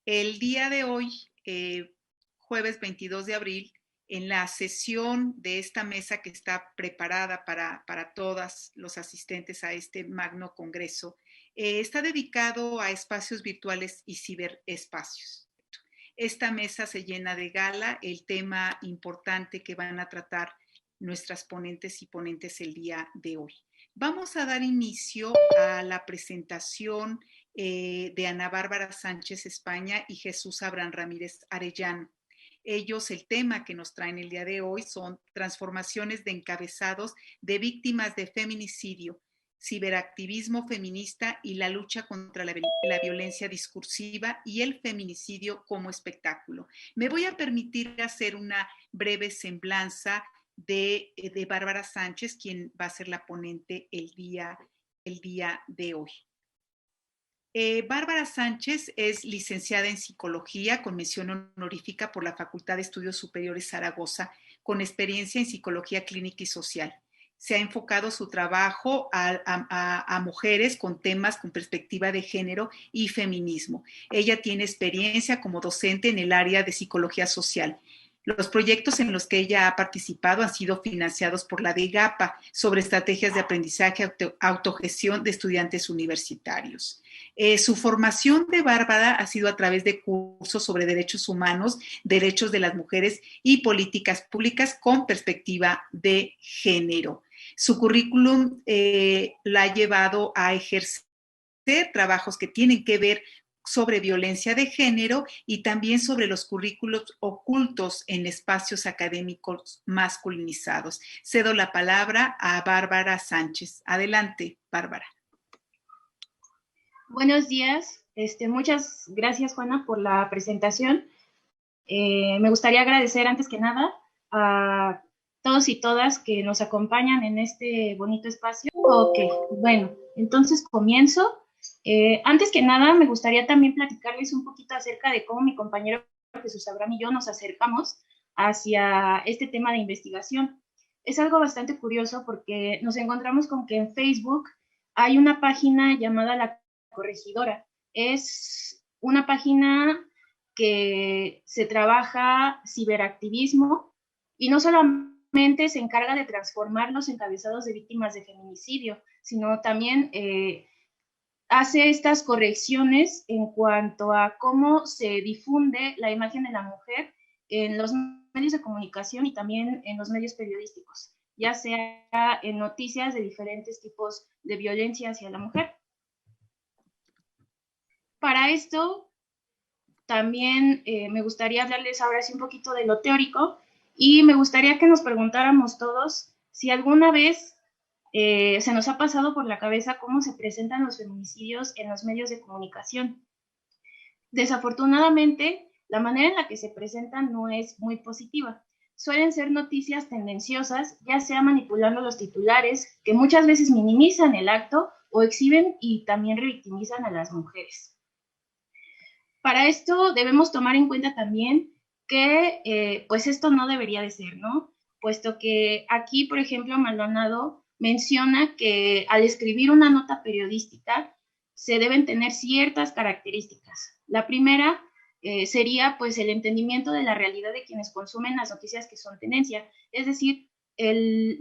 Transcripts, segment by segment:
El día de hoy, jueves 22 de abril, en la sesión de esta mesa que está preparada para todos los asistentes a este magno congreso, está dedicado a espacios virtuales y ciberespacios. Esta mesa se llena de gala, el tema importante que van a tratar nuestras ponentes y ponentes el día de hoy. Vamos a dar inicio a la presentación de Ana Bárbara Sánchez España y Jesús Abraham Ramírez Arellano. Ellos, el tema que nos traen el día de hoy son transformaciones de encabezados de víctimas de feminicidio, ciberactivismo feminista y la lucha contra la violencia discursiva y el feminicidio como espectáculo. Me voy a permitir hacer una breve semblanza de Bárbara Sánchez, quien va a ser la ponente el día de hoy. Bárbara Sánchez es licenciada en Psicología con mención honorífica por la Facultad de Estudios Superiores Zaragoza, con experiencia en Psicología Clínica y Social. Se ha enfocado su trabajo a mujeres con temas con perspectiva de género y feminismo. Ella tiene experiencia como docente en el área de Psicología Social. Los proyectos en los que ella ha participado han sido financiados por la DEGAPA sobre estrategias de aprendizaje, autogestión de estudiantes universitarios. Su formación de Bárbara ha sido a través de cursos sobre derechos humanos, derechos de las mujeres y políticas públicas con perspectiva de género. Su currículum la ha llevado a ejercer trabajos que tienen que ver sobre violencia de género y también sobre los currículos ocultos en espacios académicos masculinizados. Cedo la palabra a Bárbara Sánchez. Adelante, Bárbara. Buenos días. Muchas gracias, Juana, por la presentación. Me gustaría agradecer antes que nada a todos y todas que nos acompañan en este bonito espacio. Ok, bueno, entonces comienzo. Antes que nada, me gustaría también platicarles un poquito acerca de cómo mi compañero Jesús Abraham y yo nos acercamos hacia este tema de investigación. Es algo bastante curioso porque nos encontramos con que en Facebook hay una página llamada La Corregidora. Es una página que se trabaja ciberactivismo y no solamente se encarga de transformar los encabezados de víctimas de feminicidio, sino también hace estas correcciones en cuanto a cómo se difunde la imagen de la mujer en los medios de comunicación y también en los medios periodísticos, ya sea en noticias de diferentes tipos de violencia hacia la mujer. Para esto, también me gustaría hablarles ahora sí un poquito de lo teórico y me gustaría que nos preguntáramos todos si alguna vez se nos ha pasado por la cabeza cómo se presentan los feminicidios en los medios de comunicación. Desafortunadamente, la manera en la que se presentan no es muy positiva. Suelen ser noticias tendenciosas, ya sea manipulando los titulares, que muchas veces minimizan el acto o exhiben y también revictimizan a las mujeres. Para esto debemos tomar en cuenta también que pues esto no debería de ser, ¿no? Puesto que aquí, por ejemplo, Maldonado menciona que al escribir una nota periodística se deben tener ciertas características. La primera sería pues el entendimiento de la realidad de quienes consumen las noticias que son tendencia, es decir, él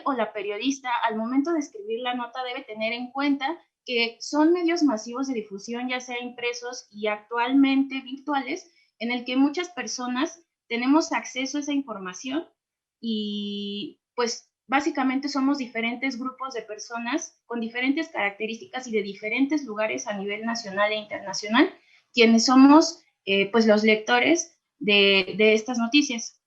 o la periodista al momento de escribir la nota debe tener en cuenta que son medios masivos de difusión, ya sea impresos y actualmente virtuales, en el que muchas personas tenemos acceso a esa información y pues básicamente somos diferentes grupos de personas con diferentes características y de diferentes lugares a nivel nacional e internacional, quienes somos pues los lectores de estas noticias.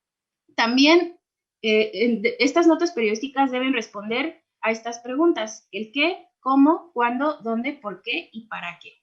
También estas notas periodísticas deben responder a estas preguntas: el qué, cómo, cuándo, dónde, por qué y para qué.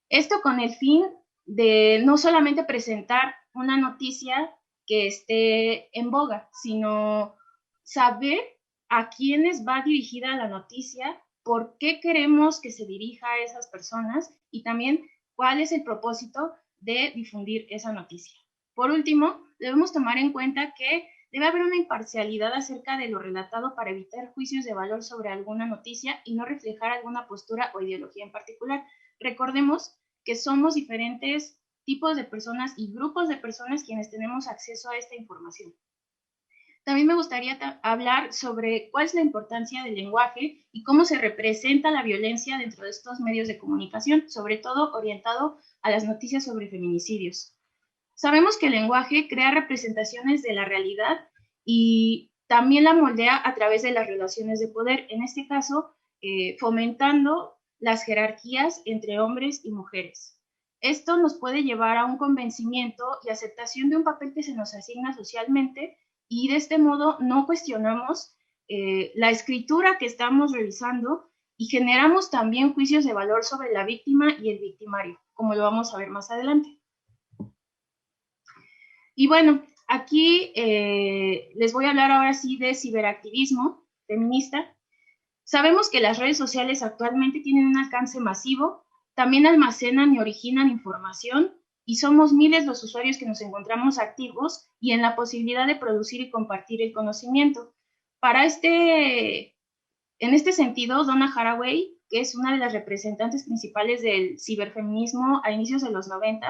Esto con el fin de no solamente presentar una noticia que esté en boga, sino saber a quiénes va dirigida la noticia, por qué queremos que se dirija a esas personas y también cuál es el propósito de difundir esa noticia. Por último, debemos tomar en cuenta que debe haber una imparcialidad acerca de lo relatado para evitar juicios de valor sobre alguna noticia y no reflejar alguna postura o ideología en particular. Recordemos que somos diferentes tipos de personas y grupos de personas quienes tenemos acceso a esta información. También me gustaría hablar sobre cuál es la importancia del lenguaje y cómo se representa la violencia dentro de estos medios de comunicación, sobre todo orientado a las noticias sobre feminicidios. Sabemos que el lenguaje crea representaciones de la realidad y también la moldea a través de las relaciones de poder, en este caso, fomentando las jerarquías entre hombres y mujeres. Esto nos puede llevar a un convencimiento y aceptación de un papel que se nos asigna socialmente, y de este modo no cuestionamos la escritura que estamos revisando y generamos también juicios de valor sobre la víctima y el victimario, como lo vamos a ver más adelante. Y bueno, aquí les voy a hablar ahora sí de ciberactivismo feminista. Sabemos que las redes sociales actualmente tienen un alcance masivo, también almacenan y originan información, y somos miles los usuarios que nos encontramos activos y en la posibilidad de producir y compartir el conocimiento. En este sentido, Donna Haraway, que es una de las representantes principales del ciberfeminismo a inicios de los 90,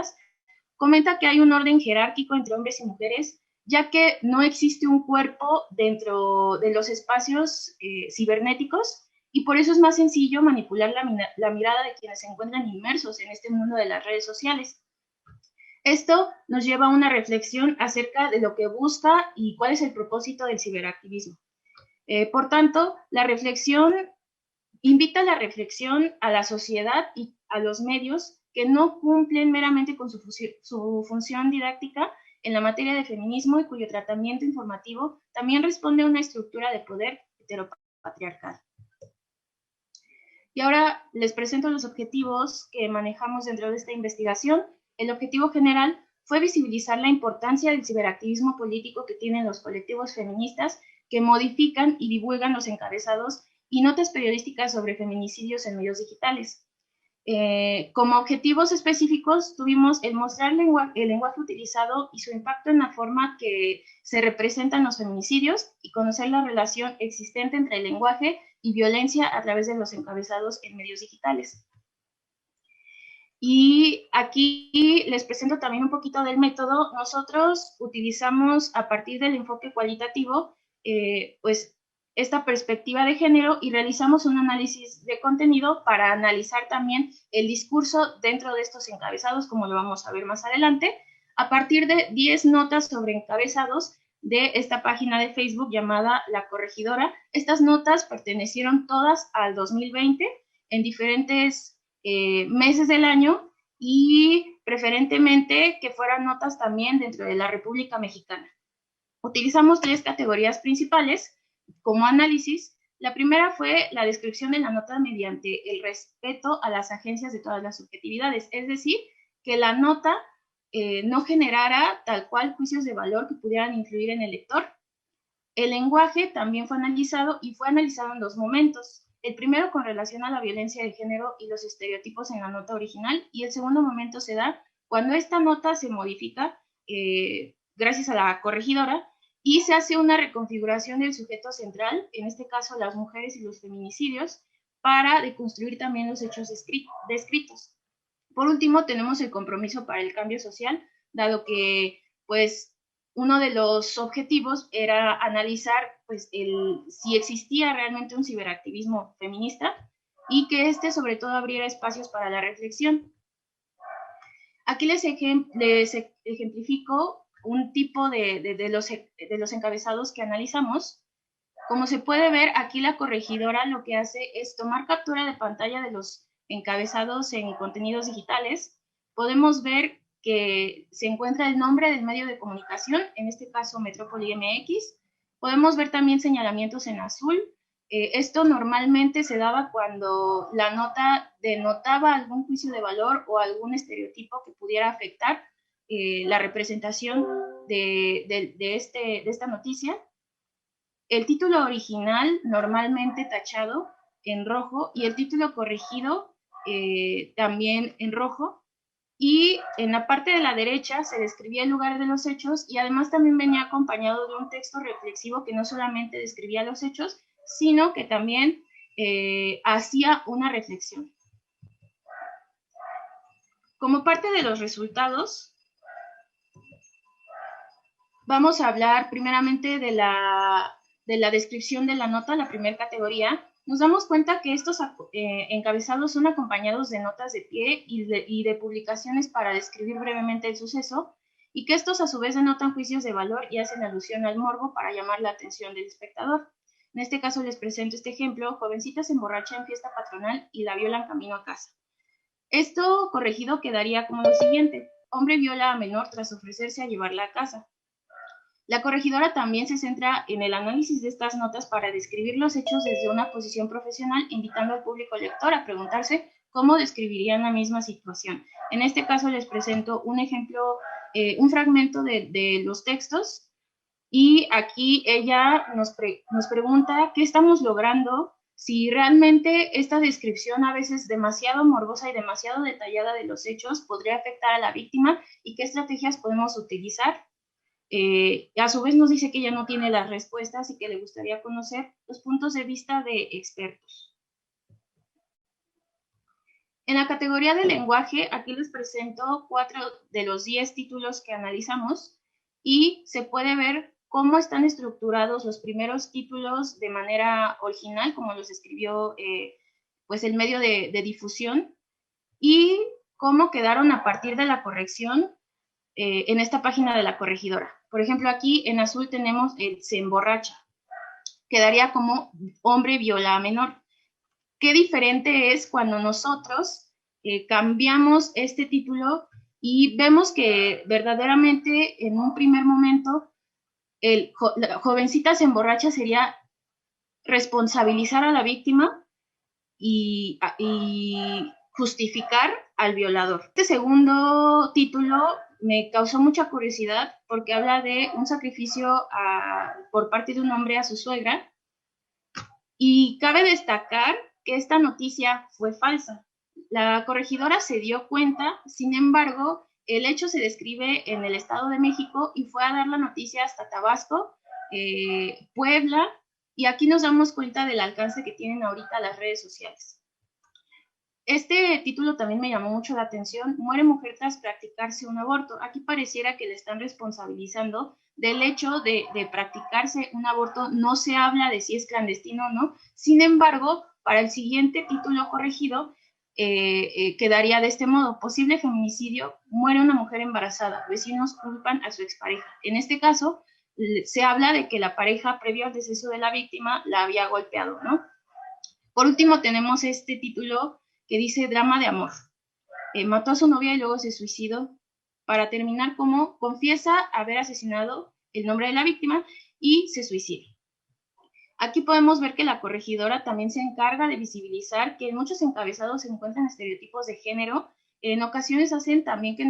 comenta que hay un orden jerárquico entre hombres y mujeres, ya que no existe un cuerpo dentro de los espacios cibernéticos, y por eso es más sencillo manipular la mirada de quienes se encuentran inmersos en este mundo de las redes sociales. Esto nos lleva a una reflexión acerca de lo que busca y cuál es el propósito del ciberactivismo. Por tanto, la reflexión invita a la reflexión a la sociedad y a los medios que no cumplen meramente con su función didáctica en la materia de feminismo y cuyo tratamiento informativo también responde a una estructura de poder heteropatriarcal. Y ahora les presento los objetivos que manejamos dentro de esta investigación. El objetivo general fue visibilizar la importancia del ciberactivismo político que tienen los colectivos feministas que modifican y divulgan los encabezados y notas periodísticas sobre feminicidios en medios digitales. Como objetivos específicos tuvimos el mostrar el lenguaje utilizado y su impacto en la forma que se representan los feminicidios y conocer la relación existente entre el lenguaje y violencia a través de los encabezados en medios digitales. Y aquí les presento también un poquito del método. Nosotros utilizamos a partir del enfoque cualitativo, pues esta perspectiva de género y realizamos un análisis de contenido para analizar también el discurso dentro de estos encabezados, como lo vamos a ver más adelante, a partir de 10 notas sobre encabezados de esta página de Facebook llamada La Corregidora. Estas notas pertenecieron todas al 2020 en diferentes meses del año y preferentemente que fueran notas también dentro de la República Mexicana. Utilizamos 3 categorías principales como análisis. La primera fue la descripción de la nota mediante el respeto a las agencias de todas las subjetividades, es decir, que la nota no generara tal cual juicios de valor que pudieran influir en el lector. El lenguaje también fue analizado y fue analizado en 2 momentos. El primero con relación a la violencia de género y los estereotipos en la nota original, y el segundo momento se da cuando esta nota se modifica gracias a la corregidora y se hace una reconfiguración del sujeto central, en este caso las mujeres y los feminicidios, para deconstruir también los hechos descritos. Por último, tenemos el compromiso para el cambio social, dado que pues uno de los objetivos era analizar pues, si existía realmente un ciberactivismo feminista y que sobre todo abriera espacios para la reflexión. Aquí les ejemplifico un tipo de los encabezados que analizamos. Como se puede ver, aquí la corregidora lo que hace es tomar captura de pantalla de los encabezados en contenidos digitales. Podemos ver que se encuentra el nombre del medio de comunicación, en este caso Metrópoli MX. Podemos ver también señalamientos en azul. Esto normalmente se daba cuando la nota denotaba algún juicio de valor o algún estereotipo que pudiera afectar la representación de esta noticia. El título original normalmente tachado en rojo y el título corregido también en rojo. Y en la parte de la derecha se describía el lugar de los hechos y además también venía acompañado de un texto reflexivo que no solamente describía los hechos, sino que también hacía una reflexión. Como parte de los resultados, vamos a hablar primeramente de la descripción de la nota, la primera categoría. Nos damos cuenta que estos encabezados son acompañados de notas de pie y de publicaciones para describir brevemente el suceso, y que estos a su vez denotan juicios de valor y hacen alusión al morbo para llamar la atención del espectador. En este caso les presento este ejemplo: jovencita se emborracha en fiesta patronal y la violan camino a casa. Esto corregido quedaría como lo siguiente: hombre viola a menor tras ofrecerse a llevarla a casa. La corregidora también se centra en el análisis de estas notas para describir los hechos desde una posición profesional, invitando al público lector a preguntarse cómo describirían la misma situación. En este caso les presento un ejemplo, un fragmento de los textos, y aquí ella nos pregunta qué estamos logrando, si realmente esta descripción, a veces demasiado morbosa y demasiado detallada de los hechos, podría afectar a la víctima, y qué estrategias podemos utilizar. A su vez nos dice que ella no tiene las respuestas y que le gustaría conocer los puntos de vista de expertos. En la categoría de lenguaje, aquí les presento 4 de los 10 títulos que analizamos, y se puede ver cómo están estructurados los primeros títulos de manera original, como los escribió pues el medio de difusión, y cómo quedaron a partir de la corrección en esta página de la corregidora. Por ejemplo, aquí en azul tenemos el se emborracha. Quedaría como hombre viola a menor. Qué diferente es cuando nosotros cambiamos este título y vemos que verdaderamente en un primer momento la jovencita se emborracha sería responsabilizar a la víctima y justificar al violador. Este segundo título me causó mucha curiosidad porque habla de un sacrificio por parte de un hombre a su suegra, y cabe destacar que esta noticia fue falsa. La corregidora se dio cuenta, sin embargo, el hecho se describe en el Estado de México y fue a dar la noticia hasta Tabasco, Puebla, y aquí nos damos cuenta del alcance que tienen ahorita las redes sociales. Este título también me llamó mucho la atención: muere mujer tras practicarse un aborto. Aquí pareciera que le están responsabilizando del hecho de practicarse un aborto. No se habla de si es clandestino o no. Sin embargo, para el siguiente título corregido quedaría de este modo: posible feminicidio, muere una mujer embarazada, vecinos culpan a su expareja. En este caso, se habla de que la pareja, previo al deceso de la víctima, la había golpeado, ¿no? Por último, tenemos este título que dice drama de amor. Mató a su novia y luego se suicidó. Para terminar, como confiesa haber asesinado el nombre de la víctima y se suicida. Aquí podemos ver que la corregidora también se encarga de visibilizar que en muchos encabezados se encuentran estereotipos de género. En ocasiones hacen también que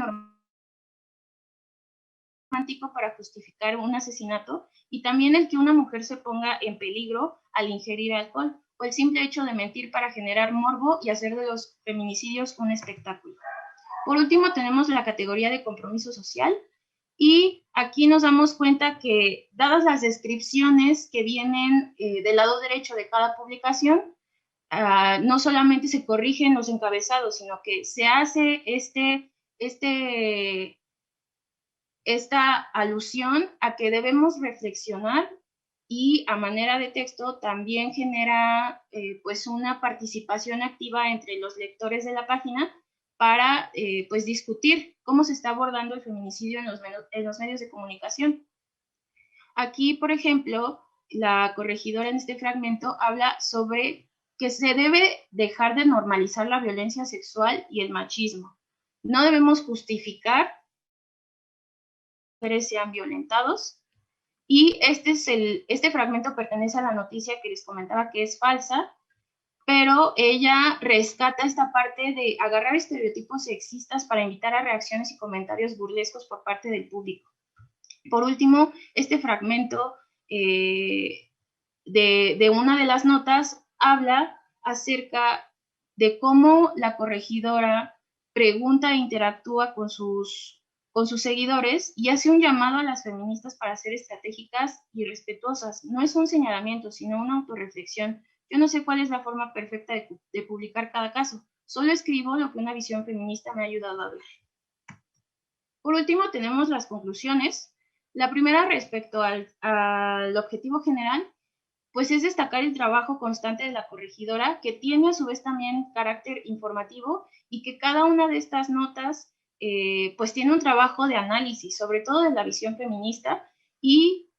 romántico para justificar un asesinato, y también el que una mujer se ponga en peligro al ingerir alcohol, o el simple hecho de mentir para generar morbo y hacer de los feminicidios un espectáculo. Por último, tenemos la categoría de compromiso social, y aquí nos damos cuenta que, dadas las descripciones que vienen del lado derecho de cada publicación, no solamente se corrigen los encabezados, sino que se hace esta alusión a que debemos reflexionar, y a manera de texto también genera pues una participación activa entre los lectores de la página para pues discutir cómo se está abordando el feminicidio en los medios de comunicación. Aquí, por ejemplo, la corregidora en este fragmento habla sobre que se debe dejar de normalizar la violencia sexual y el machismo. No debemos justificar que mujeres sean violentados. Y este fragmento pertenece a la noticia que les comentaba que es falsa, pero ella rescata esta parte de agarrar estereotipos sexistas para invitar a reacciones y comentarios burlescos por parte del público. Por último, este fragmento de una de las notas habla acerca de cómo la corregidora pregunta e interactúa con sus seguidores y hace un llamado a las feministas para ser estratégicas y respetuosas. No es un señalamiento, sino una autorreflexión. Yo no sé cuál es la forma perfecta de publicar cada caso. solo escribo lo que una visión feminista me ha ayudado a hablar. Por último, tenemos las conclusiones. La primera, respecto al objetivo general, pues es destacar el trabajo constante de la corregidora, que tiene a su vez también carácter informativo, y que cada una de estas notas pues tiene un trabajo de análisis, sobre todo de la visión feminista, y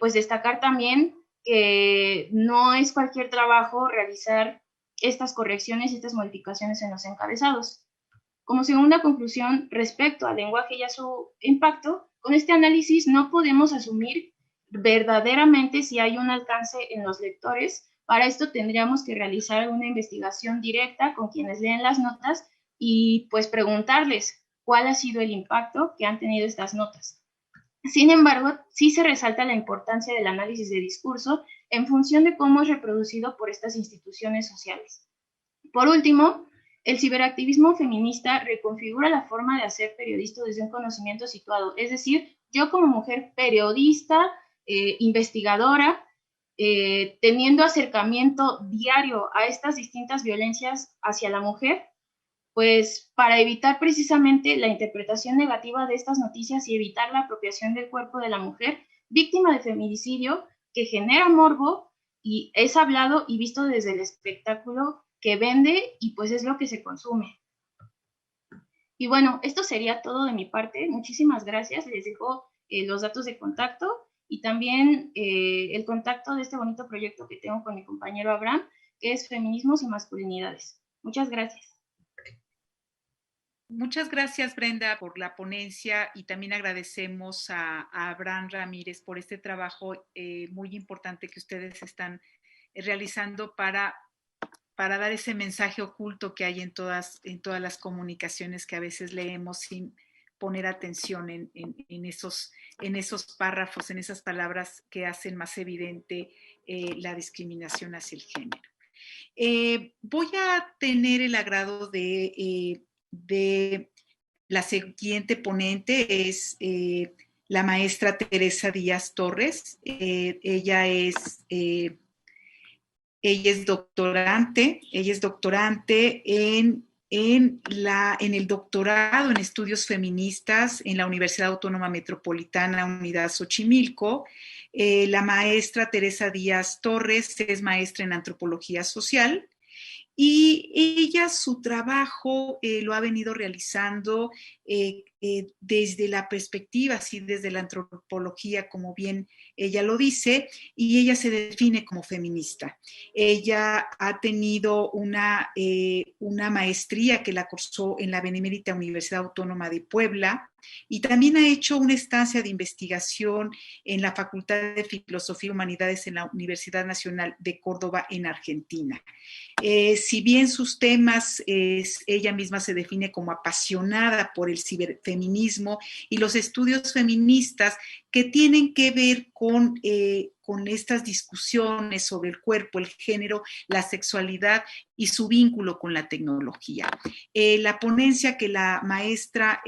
pues destacar también que no es cualquier trabajo realizar estas correcciones y estas modificaciones en los encabezados. Como segunda conclusión, respecto al lenguaje y a su impacto, con este análisis no podemos asumir verdaderamente si hay un alcance en los lectores. Para esto tendríamos que realizar una investigación directa con quienes leen las notas y pues preguntarles cuál ha sido el impacto que han tenido estas notas. Sin embargo, sí se resalta la importancia del análisis de discurso en función de cómo es reproducido por estas instituciones sociales. Por último, el ciberactivismo feminista reconfigura la forma de hacer periodismo desde un conocimiento situado, es decir, yo como mujer periodista, investigadora, teniendo acercamiento diario a estas distintas violencias hacia la mujer, pues para evitar precisamente la interpretación negativa de estas noticias y evitar la apropiación del cuerpo de la mujer víctima de feminicidio, que genera morbo y es hablado y visto desde el espectáculo que vende y pues es lo que se consume. Y bueno, esto sería todo de mi parte. Muchísimas gracias. Les dejo los datos de contacto y también el contacto de este bonito proyecto que tengo con mi compañero Abraham, que es Feminismos y Masculinidades. Muchas gracias. Muchas gracias, Brenda, por la ponencia, y también agradecemos a Abraham Ramírez por este trabajo muy importante que ustedes están realizando para dar ese mensaje oculto que hay en todas las comunicaciones que a veces leemos sin poner atención en esos párrafos, en esas palabras que hacen más evidente la discriminación hacia el género. Voy a tener el agrado de la siguiente ponente, es la maestra Teresa Díaz Torres. Ella es doctorante en el doctorado en estudios feministas en la Universidad Autónoma Metropolitana Unidad Xochimilco. La maestra Teresa Díaz Torres es maestra en antropología social, y ella su trabajo lo ha venido realizando desde la perspectiva, así desde la antropología, como bien ella lo dice, y ella se define como feminista. Ella ha tenido una maestría que la cursó en la Benemérita Universidad Autónoma de Puebla, y también ha hecho una estancia de investigación en la Facultad de Filosofía y Humanidades en la Universidad Nacional de Córdoba, en Argentina. Si bien sus temas, ella misma se define como apasionada por el ciberfeminismo y los estudios feministas que tienen que ver con estas discusiones sobre el cuerpo, el género, la sexualidad y su vínculo con la tecnología. La ponencia que la maestra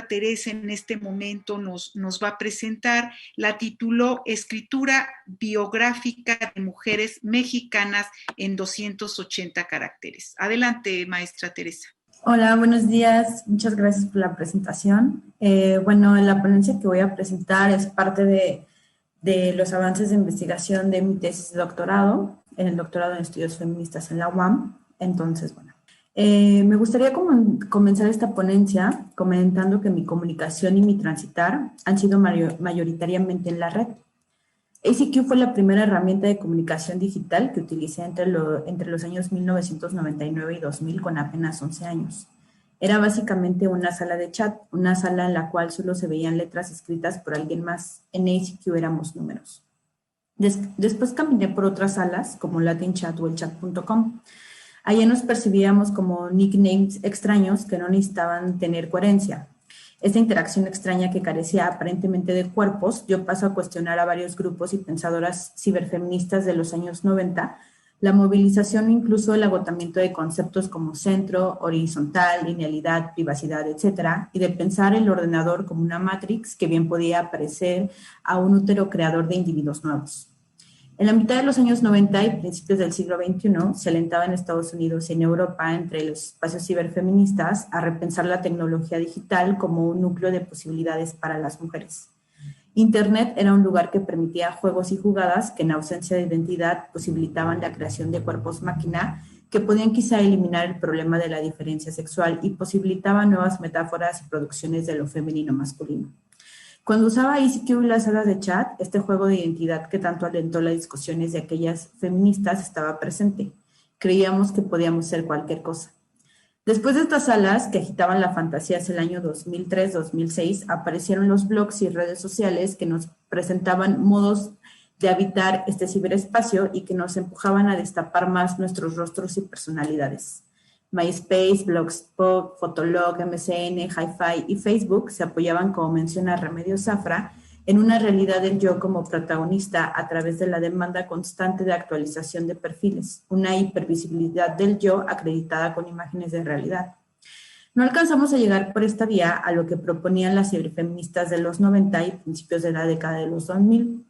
Teresa en este momento nos va a presentar la tituló Escritura biográfica de mujeres mexicanas en 280 caracteres. Adelante, maestra Teresa. Hola, buenos días. Muchas gracias por la presentación. Bueno, la ponencia que voy a presentar es parte de los avances de investigación de mi tesis de doctorado, en el doctorado en estudios feministas en la UAM. Entonces, bueno. Me gustaría comenzar esta ponencia comentando que mi comunicación y mi transitar han sido mayoritariamente en la red. ACQ fue la primera herramienta de comunicación digital que utilicé entre los años 1999 y 2000, con apenas 11 años. Era básicamente una sala de chat, una sala en la cual solo se veían letras escritas por alguien más. En ACQ éramos números. Después caminé por otras salas como Latin Chat o el chat.com. Allí nos percibíamos como nicknames extraños que no necesitaban tener coherencia. Esta interacción extraña que carecía aparentemente de cuerpos, yo paso a cuestionar a varios grupos y pensadoras ciberfeministas de los años 90, la movilización e incluso el agotamiento de conceptos como centro, horizontal, linealidad, privacidad, etc., y de pensar el ordenador como una matrix que bien podía parecer a un útero creador de individuos nuevos. En la mitad de los años 90 y principios del siglo XXI se alentaba en Estados Unidos y en Europa, entre los espacios ciberfeministas, a repensar la tecnología digital como un núcleo de posibilidades para las mujeres. Internet era un lugar que permitía juegos y jugadas que en ausencia de identidad posibilitaban la creación de cuerpos máquina que podían quizá eliminar el problema de la diferencia sexual y posibilitaban nuevas metáforas y producciones de lo femenino masculino. Cuando usaba ICQ y las salas de chat, este juego de identidad que tanto alentó las discusiones de aquellas feministas estaba presente. Creíamos que podíamos ser cualquier cosa. Después de estas salas que agitaban la fantasía hacia el año 2003-2006, aparecieron los blogs y redes sociales que nos presentaban modos de habitar este ciberespacio y que nos empujaban a destapar más nuestros rostros y personalidades. MySpace, Blogspot, Fotolog, MSN, Hi-Fi y Facebook se apoyaban, como menciona Remedios Zafra, en una realidad del yo como protagonista a través de la demanda constante de actualización de perfiles, una hipervisibilidad del yo acreditada con imágenes de realidad. No alcanzamos a llegar por esta vía a lo que proponían las ciberfeministas de los 90 y principios de la década de los 2000.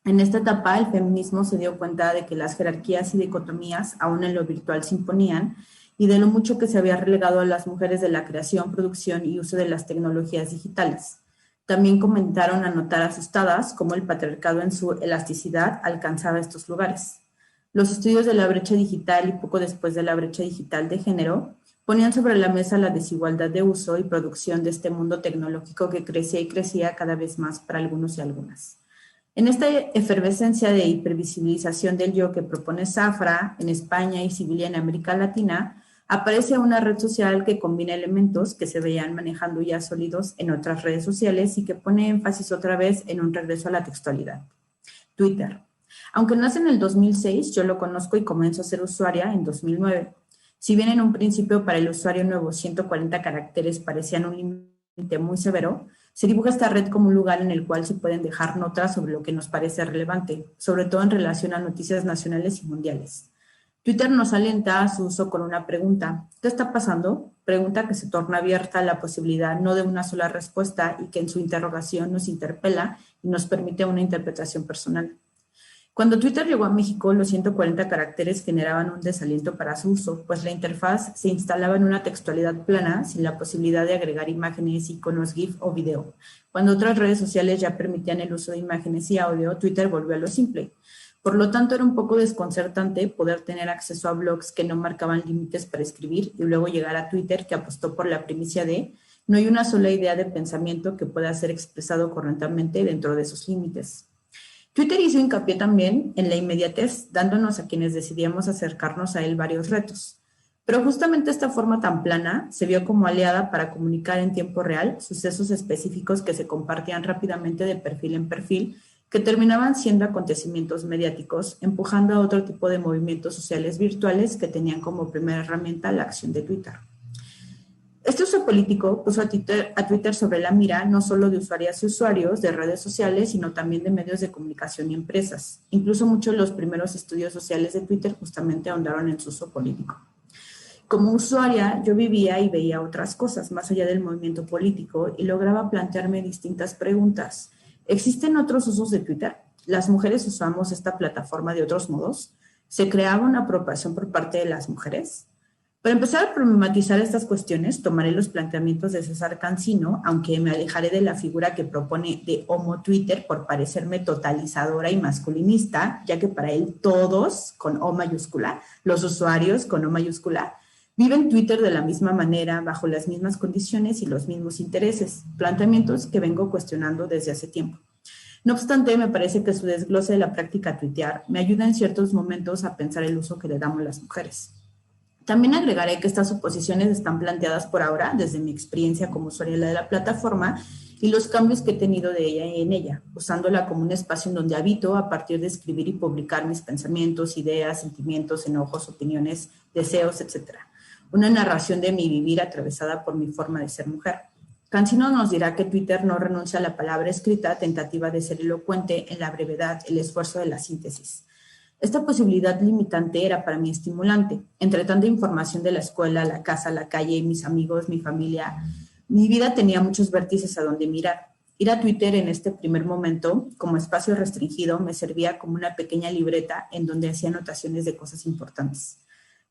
En esta etapa, el feminismo se dio cuenta de que las jerarquías y dicotomías aún en lo virtual se imponían y de lo mucho que se había relegado a las mujeres de la creación, producción y uso de las tecnologías digitales. También comenzaron a notar asustadas cómo el patriarcado en su elasticidad alcanzaba estos lugares. Los estudios de la brecha digital y poco después de la brecha digital de género ponían sobre la mesa la desigualdad de uso y producción de este mundo tecnológico que crecía y crecía cada vez más para algunos y algunas. En esta efervescencia de hipervisibilización del yo que propone Zafra en España y Sibilia en América Latina, aparece una red social que combina elementos que se veían manejando ya sólidos en otras redes sociales y que pone énfasis otra vez en un regreso a la textualidad. Twitter. Aunque nace en el 2006, yo lo conozco y comenzo a ser usuaria en 2009. Si bien en un principio para el usuario nuevo 140 caracteres parecían un límite muy severo, se dibuja esta red como un lugar en el cual se pueden dejar notas sobre lo que nos parece relevante, sobre todo en relación a noticias nacionales y mundiales. Twitter nos alienta a su uso con una pregunta. ¿Qué está pasando? Pregunta que se torna abierta a la posibilidad no de una sola respuesta y que en su interrogación nos interpela y nos permite una interpretación personal. Cuando Twitter llegó a México, los 140 caracteres generaban un desaliento para su uso, pues la interfaz se instalaba en una textualidad plana sin la posibilidad de agregar imágenes, iconos, GIF o video. Cuando otras redes sociales ya permitían el uso de imágenes y audio, Twitter volvió a lo simple. Por lo tanto, era un poco desconcertante poder tener acceso a blogs que no marcaban límites para escribir y luego llegar a Twitter, que apostó por la primicia de no hay una sola idea de pensamiento que pueda ser expresado correctamente dentro de esos límites. Twitter hizo hincapié también en la inmediatez, dándonos a quienes decidíamos acercarnos a él varios retos. Pero justamente esta forma tan plana se vio como aliada para comunicar en tiempo real sucesos específicos que se compartían rápidamente de perfil en perfil, que terminaban siendo acontecimientos mediáticos, empujando a otro tipo de movimientos sociales virtuales que tenían como primera herramienta la acción de Twitter. Este uso político puso a Twitter sobre la mira no solo de usuarias y usuarios de redes sociales, sino también de medios de comunicación y empresas. Incluso muchos de los primeros estudios sociales de Twitter justamente ahondaron en su uso político. Como usuaria, yo vivía y veía otras cosas más allá del movimiento político y lograba plantearme distintas preguntas. ¿Existen otros usos de Twitter? ¿Las mujeres usamos esta plataforma de otros modos? ¿Se creaba una apropiación por parte de las mujeres? Para empezar a problematizar estas cuestiones, tomaré los planteamientos de César Cancino, aunque me alejaré de la figura que propone de Homo Twitter por parecerme totalizadora y masculinista, ya que para él todos, con O mayúscula, los usuarios con O mayúscula, viven Twitter de la misma manera, bajo las mismas condiciones y los mismos intereses, planteamientos que vengo cuestionando desde hace tiempo. No obstante, me parece que su desglose de la práctica tuitear me ayuda en ciertos momentos a pensar el uso que le damos las mujeres. También agregaré que estas suposiciones están planteadas por ahora, desde mi experiencia como usuaria de la plataforma y los cambios que he tenido de ella en ella, usándola como un espacio en donde habito a partir de escribir y publicar mis pensamientos, ideas, sentimientos, enojos, opiniones, deseos, etc. Una narración de mi vivir atravesada por mi forma de ser mujer. Cancino nos dirá que Twitter no renuncia a la palabra escrita, tentativa de ser elocuente en la brevedad, el esfuerzo de la síntesis. Esta posibilidad limitante era para mí estimulante. Entre tanta información de la escuela, la casa, la calle, mis amigos, mi familia, mi vida tenía muchos vértices a donde mirar. Ir a Twitter en este primer momento, como espacio restringido, me servía como una pequeña libreta en donde hacía anotaciones de cosas importantes.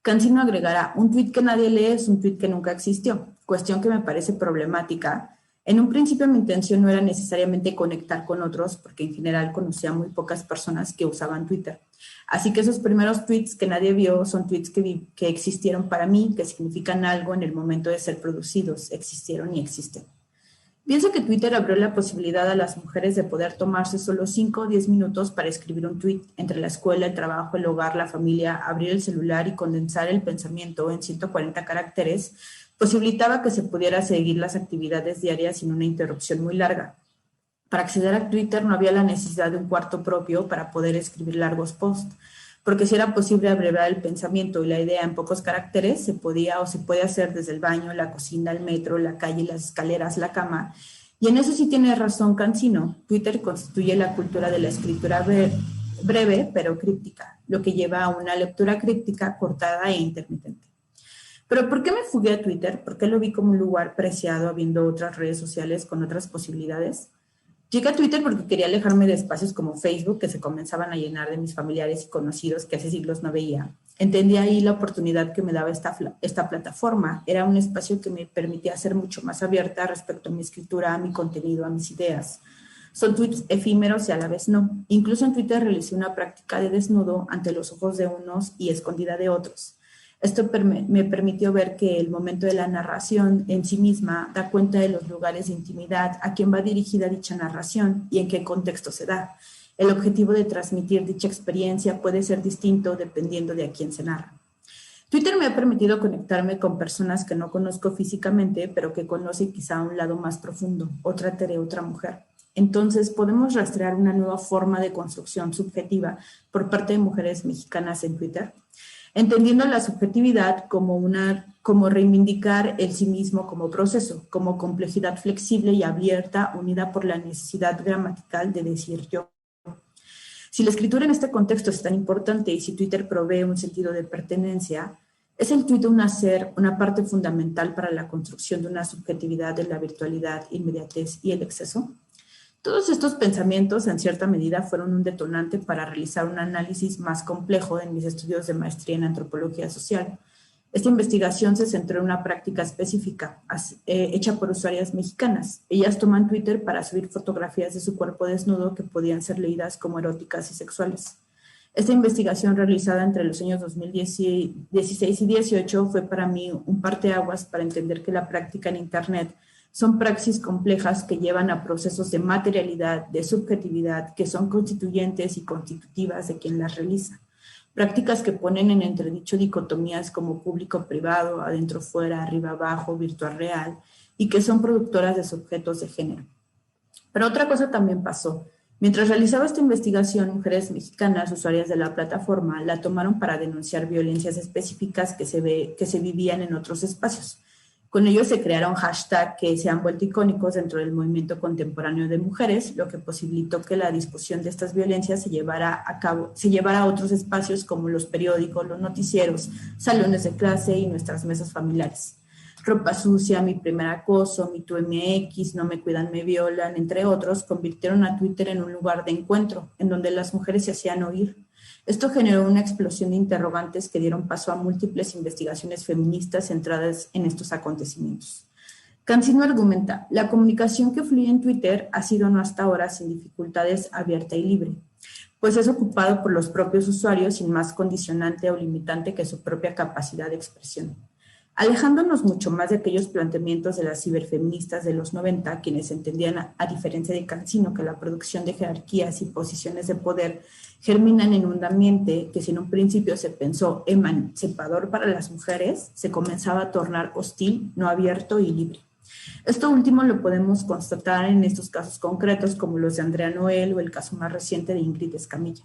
Cancino agregará, un tuit que nadie lee es un tuit que nunca existió, cuestión que me parece problemática. En un principio mi intención no era necesariamente conectar con otros, porque en general conocía muy pocas personas que usaban Twitter. Así que esos primeros tweets que nadie vio son tweets que existieron para mí, que significan algo en el momento de ser producidos, existieron y existen. Pienso que Twitter abrió la posibilidad a las mujeres de poder tomarse solo 5 o 10 minutos para escribir un tweet entre la escuela, el trabajo, el hogar, la familia, abrir el celular y condensar el pensamiento en 140 caracteres, posibilitaba que se pudiera seguir las actividades diarias sin una interrupción muy larga. Para acceder a Twitter no había la necesidad de un cuarto propio para poder escribir largos posts, porque si era posible abreviar el pensamiento y la idea en pocos caracteres, se podía o se puede hacer desde el baño, la cocina, el metro, la calle, las escaleras, la cama. Y en eso sí tiene razón Cancino. Twitter constituye la cultura de la escritura breve, pero críptica, lo que lleva a una lectura críptica cortada e intermitente. Pero ¿por qué me fugué a Twitter? ¿Por qué lo vi como un lugar preciado habiendo otras redes sociales con otras posibilidades? Llegué a Twitter porque quería alejarme de espacios como Facebook, que se comenzaban a llenar de mis familiares y conocidos que hace siglos no veía. Entendí ahí la oportunidad que me daba esta plataforma. Era un espacio que me permitía ser mucho más abierta respecto a mi escritura, a mi contenido, a mis ideas. Son tweets efímeros y a la vez no. Incluso en Twitter realicé una práctica de desnudo ante los ojos de unos y escondida de otros. Esto me permitió ver que el momento de la narración en sí misma da cuenta de los lugares de intimidad, a quién va dirigida dicha narración y en qué contexto se da. El objetivo de transmitir dicha experiencia puede ser distinto dependiendo de a quién se narra. Twitter me ha permitido conectarme con personas que no conozco físicamente, pero que conocen quizá un lado más profundo, otra tere, otra mujer. Entonces, podemos rastrear una nueva forma de construcción subjetiva por parte de mujeres mexicanas en Twitter, entendiendo la subjetividad como reivindicar el sí mismo como proceso, como complejidad flexible y abierta, unida por la necesidad gramatical de decir yo. Si la escritura en este contexto es tan importante y si Twitter provee un sentido de pertenencia, ¿es el tuit un hacer una parte fundamental para la construcción de una subjetividad de la virtualidad, inmediatez y el exceso? Todos estos pensamientos, en cierta medida, fueron un detonante para realizar un análisis más complejo en mis estudios de maestría en antropología social. Esta investigación se centró en una práctica específica hecha por usuarias mexicanas. Ellas toman Twitter para subir fotografías de su cuerpo desnudo que podían ser leídas como eróticas y sexuales. Esta investigación realizada entre los años 2016 y 2018 fue para mí un parteaguas para entender que la práctica en Internet son praxis complejas que llevan a procesos de materialidad, de subjetividad, que son constituyentes y constitutivas de quien las realiza. Prácticas que ponen en entredicho dicotomías como público-privado, adentro-fuera, arriba-abajo, virtual-real, y que son productoras de sujetos de género. Pero otra cosa también pasó. Mientras realizaba esta investigación, mujeres mexicanas, usuarias de la plataforma, la tomaron para denunciar violencias específicas que se vivían en otros espacios. Con ello se crearon hashtags que se han vuelto icónicos dentro del movimiento contemporáneo de mujeres, lo que posibilitó que la discusión de estas violencias se llevara a otros espacios como los periódicos, los noticieros, salones de clase y nuestras mesas familiares. Ropa sucia, mi primer acoso, MeTooMX, no me cuidan, me violan, entre otros, convirtieron a Twitter en un lugar de encuentro, en donde las mujeres se hacían oír. Esto generó una explosión de interrogantes que dieron paso a múltiples investigaciones feministas centradas en estos acontecimientos. Cancino argumenta, la comunicación que fluye en Twitter ha sido no hasta ahora sin dificultades abierta y libre, pues es ocupado por los propios usuarios sin más condicionante o limitante que su propia capacidad de expresión. Alejándonos mucho más de aquellos planteamientos de las ciberfeministas de los 90, quienes entendían, a diferencia de Cancino, que la producción de jerarquías y posiciones de poder germinan en un ambiente que si en un principio se pensó emancipador para las mujeres, se comenzaba a tornar hostil, no abierto y libre. Esto último lo podemos constatar en estos casos concretos como los de Andrea Noel o el caso más reciente de Ingrid Escamilla.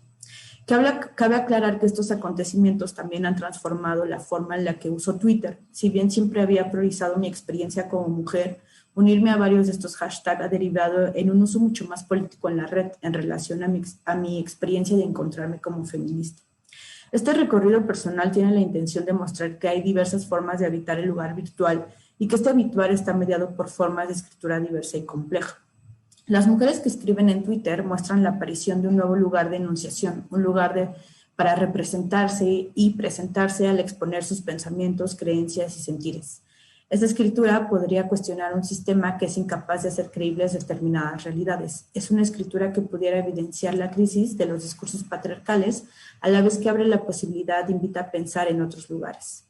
Cabe aclarar que estos acontecimientos también han transformado la forma en la que uso Twitter. Si bien siempre había priorizado mi experiencia como mujer, unirme a varios de estos hashtags ha derivado en un uso mucho más político en la red en relación a mi experiencia de encontrarme como feminista. Este recorrido personal tiene la intención de mostrar que hay diversas formas de habitar el lugar virtual y que este habitual está mediado por formas de escritura diversa y compleja. Las mujeres que escriben en Twitter muestran la aparición de un nuevo lugar de enunciación, un lugar para representarse y presentarse al exponer sus pensamientos, creencias y sentires. Esta escritura podría cuestionar un sistema que es incapaz de hacer creíbles determinadas realidades. Es una escritura que pudiera evidenciar la crisis de los discursos patriarcales, a la vez que abre la posibilidad, invita a pensar en otros lugares.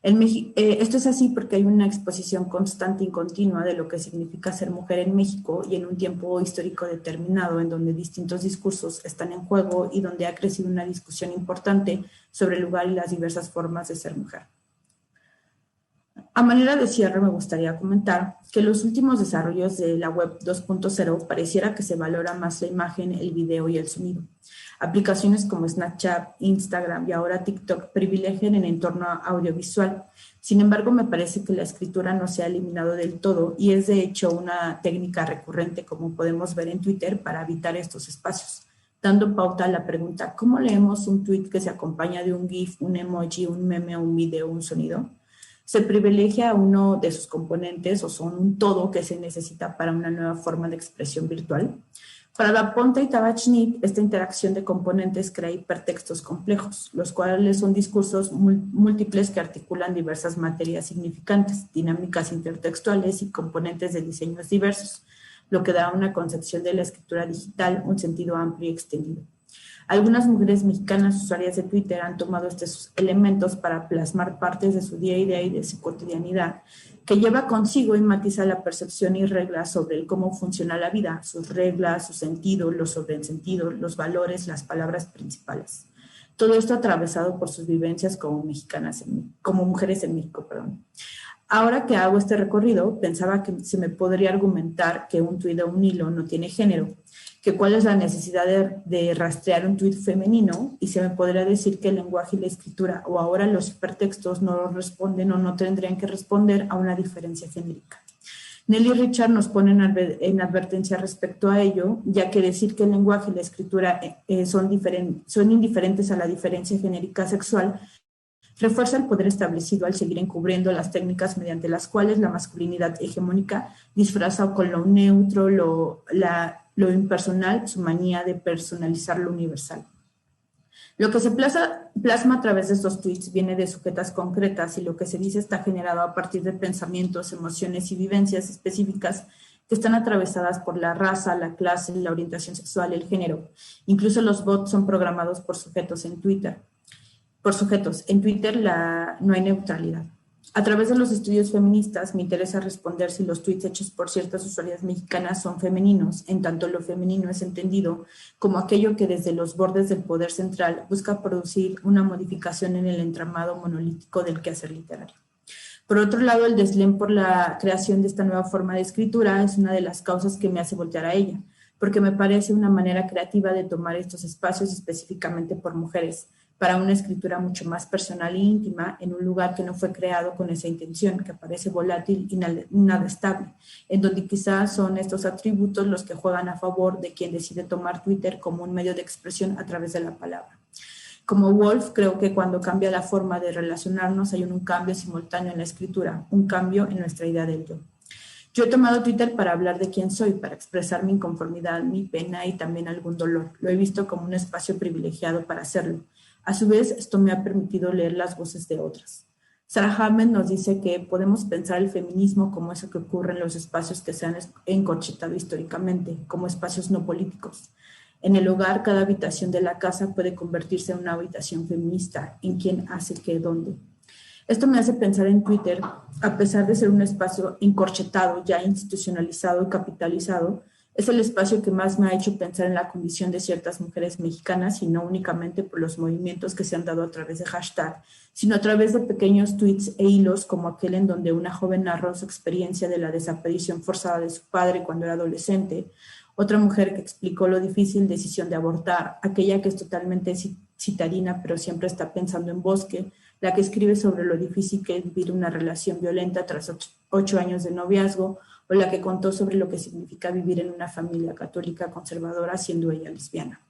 Esto es así porque hay una exposición constante y continua de lo que significa ser mujer en México y en un tiempo histórico determinado en donde distintos discursos están en juego y donde ha crecido una discusión importante sobre el lugar y las diversas formas de ser mujer. A manera de cierre, me gustaría comentar que los últimos desarrollos de la web 2.0 pareciera que se valora más la imagen, el video y el sonido. Aplicaciones como Snapchat, Instagram y ahora TikTok privilegian el entorno audiovisual. Sin embargo, me parece que la escritura no se ha eliminado del todo y es de hecho una técnica recurrente, como podemos ver en Twitter, para habitar estos espacios, dando pauta a la pregunta: ¿cómo leemos un tweet que se acompaña de un GIF, un emoji, un meme, un video, un sonido? ¿Se privilegia a uno de sus componentes o son un todo que se necesita para una nueva forma de expresión virtual? Para Da Ponte y Tabachnik, esta interacción de componentes crea hipertextos complejos, los cuales son discursos múltiples que articulan diversas materias significantes, dinámicas intertextuales y componentes de diseños diversos, lo que da a una concepción de la escritura digital un sentido amplio y extendido. Algunas mujeres mexicanas usuarias de Twitter han tomado estos elementos para plasmar partes de su día a día y de su cotidianidad, que lleva consigo y matiza la percepción y reglas sobre el cómo funciona la vida, sus reglas, su sentido, los sobresentidos, los valores, las palabras principales. Todo esto atravesado por sus vivencias como mujeres en México. Ahora que hago este recorrido, pensaba que se me podría argumentar que un tuit o un hilo no tiene género, que cuál es la necesidad de rastrear un tuit femenino, y se me podría decir que el lenguaje y la escritura o ahora los hipertextos no responden o no tendrían que responder a una diferencia genérica. Nelly Richard nos pone en advertencia respecto a ello, ya que decir que el lenguaje y la escritura son indiferentes a la diferencia genérica sexual refuerza el poder establecido al seguir encubriendo las técnicas mediante las cuales la masculinidad hegemónica disfraza con lo neutro, lo impersonal, su manía de personalizar lo universal. Lo que se plasma a través de estos tweets viene de sujetas concretas y lo que se dice está generado a partir de pensamientos, emociones y vivencias específicas que están atravesadas por la raza, la clase, la orientación sexual, el género. Incluso los bots son programados por sujetos en Twitter. En Twitter no hay neutralidad. A través de los estudios feministas me interesa responder si los tweets hechos por ciertas usuarias mexicanas son femeninos, en tanto lo femenino es entendido como aquello que desde los bordes del poder central busca producir una modificación en el entramado monolítico del quehacer literario. Por otro lado, el desdén por la creación de esta nueva forma de escritura es una de las causas que me hace voltear a ella, porque me parece una manera creativa de tomar estos espacios específicamente por mujeres, para una escritura mucho más personal e íntima en un lugar que no fue creado con esa intención, que parece volátil y nada estable, en donde quizás son estos atributos los que juegan a favor de quien decide tomar Twitter como un medio de expresión a través de la palabra. Como Woolf, creo que cuando cambia la forma de relacionarnos hay un cambio simultáneo en la escritura, un cambio en nuestra idea del yo. Yo he tomado Twitter para hablar de quién soy, para expresar mi inconformidad, mi pena y también algún dolor. Lo he visto como un espacio privilegiado para hacerlo. A su vez, esto me ha permitido leer las voces de otras. Sarah Hammond nos dice que podemos pensar el feminismo como eso que ocurre en los espacios que se han encorchetado históricamente, como espacios no políticos. En el hogar, cada habitación de la casa puede convertirse en una habitación feminista, en quién hace qué, dónde. Esto me hace pensar en Twitter, a pesar de ser un espacio encorchetado, ya institucionalizado y capitalizado, es el espacio que más me ha hecho pensar en la condición de ciertas mujeres mexicanas y no únicamente por los movimientos que se han dado a través de hashtag, sino a través de pequeños tweets e hilos como aquel en donde una joven narró su experiencia de la desaparición forzada de su padre cuando era adolescente, otra mujer que explicó lo difícil decisión de abortar, aquella que es totalmente citadina pero siempre está pensando en bosque, la que escribe sobre lo difícil que es vivir una relación violenta tras 8 años de noviazgo, o la que contó sobre lo que significa vivir en una familia católica conservadora siendo ella lesbiana.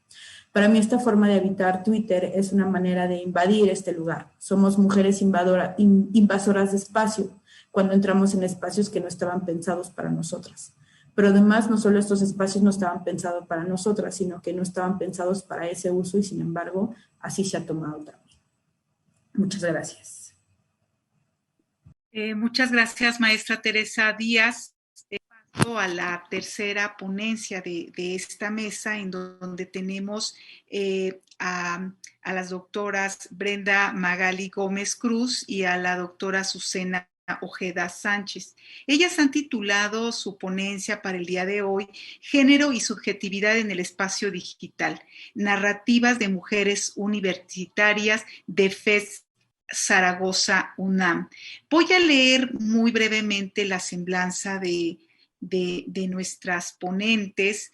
Para mí esta forma de habitar Twitter es una manera de invadir este lugar. Somos mujeres invasoras de espacio cuando entramos en espacios que no estaban pensados para nosotras. pero además no solo estos espacios no estaban pensados para nosotras, sino que no estaban pensados para ese uso y sin embargo así se ha tomado también. Muchas gracias. Muchas gracias, maestra Teresa Díaz. Paso a la tercera ponencia de esta mesa, en donde tenemos a las doctoras Brenda Magali Gómez Cruz y a la doctora Azucena Ojeda Sánchez. Ellas han titulado su ponencia para el día de hoy Género y subjetividad en el espacio digital, narrativas de mujeres universitarias de FES Zaragoza UNAM. Voy a leer muy brevemente la semblanza de nuestras ponentes.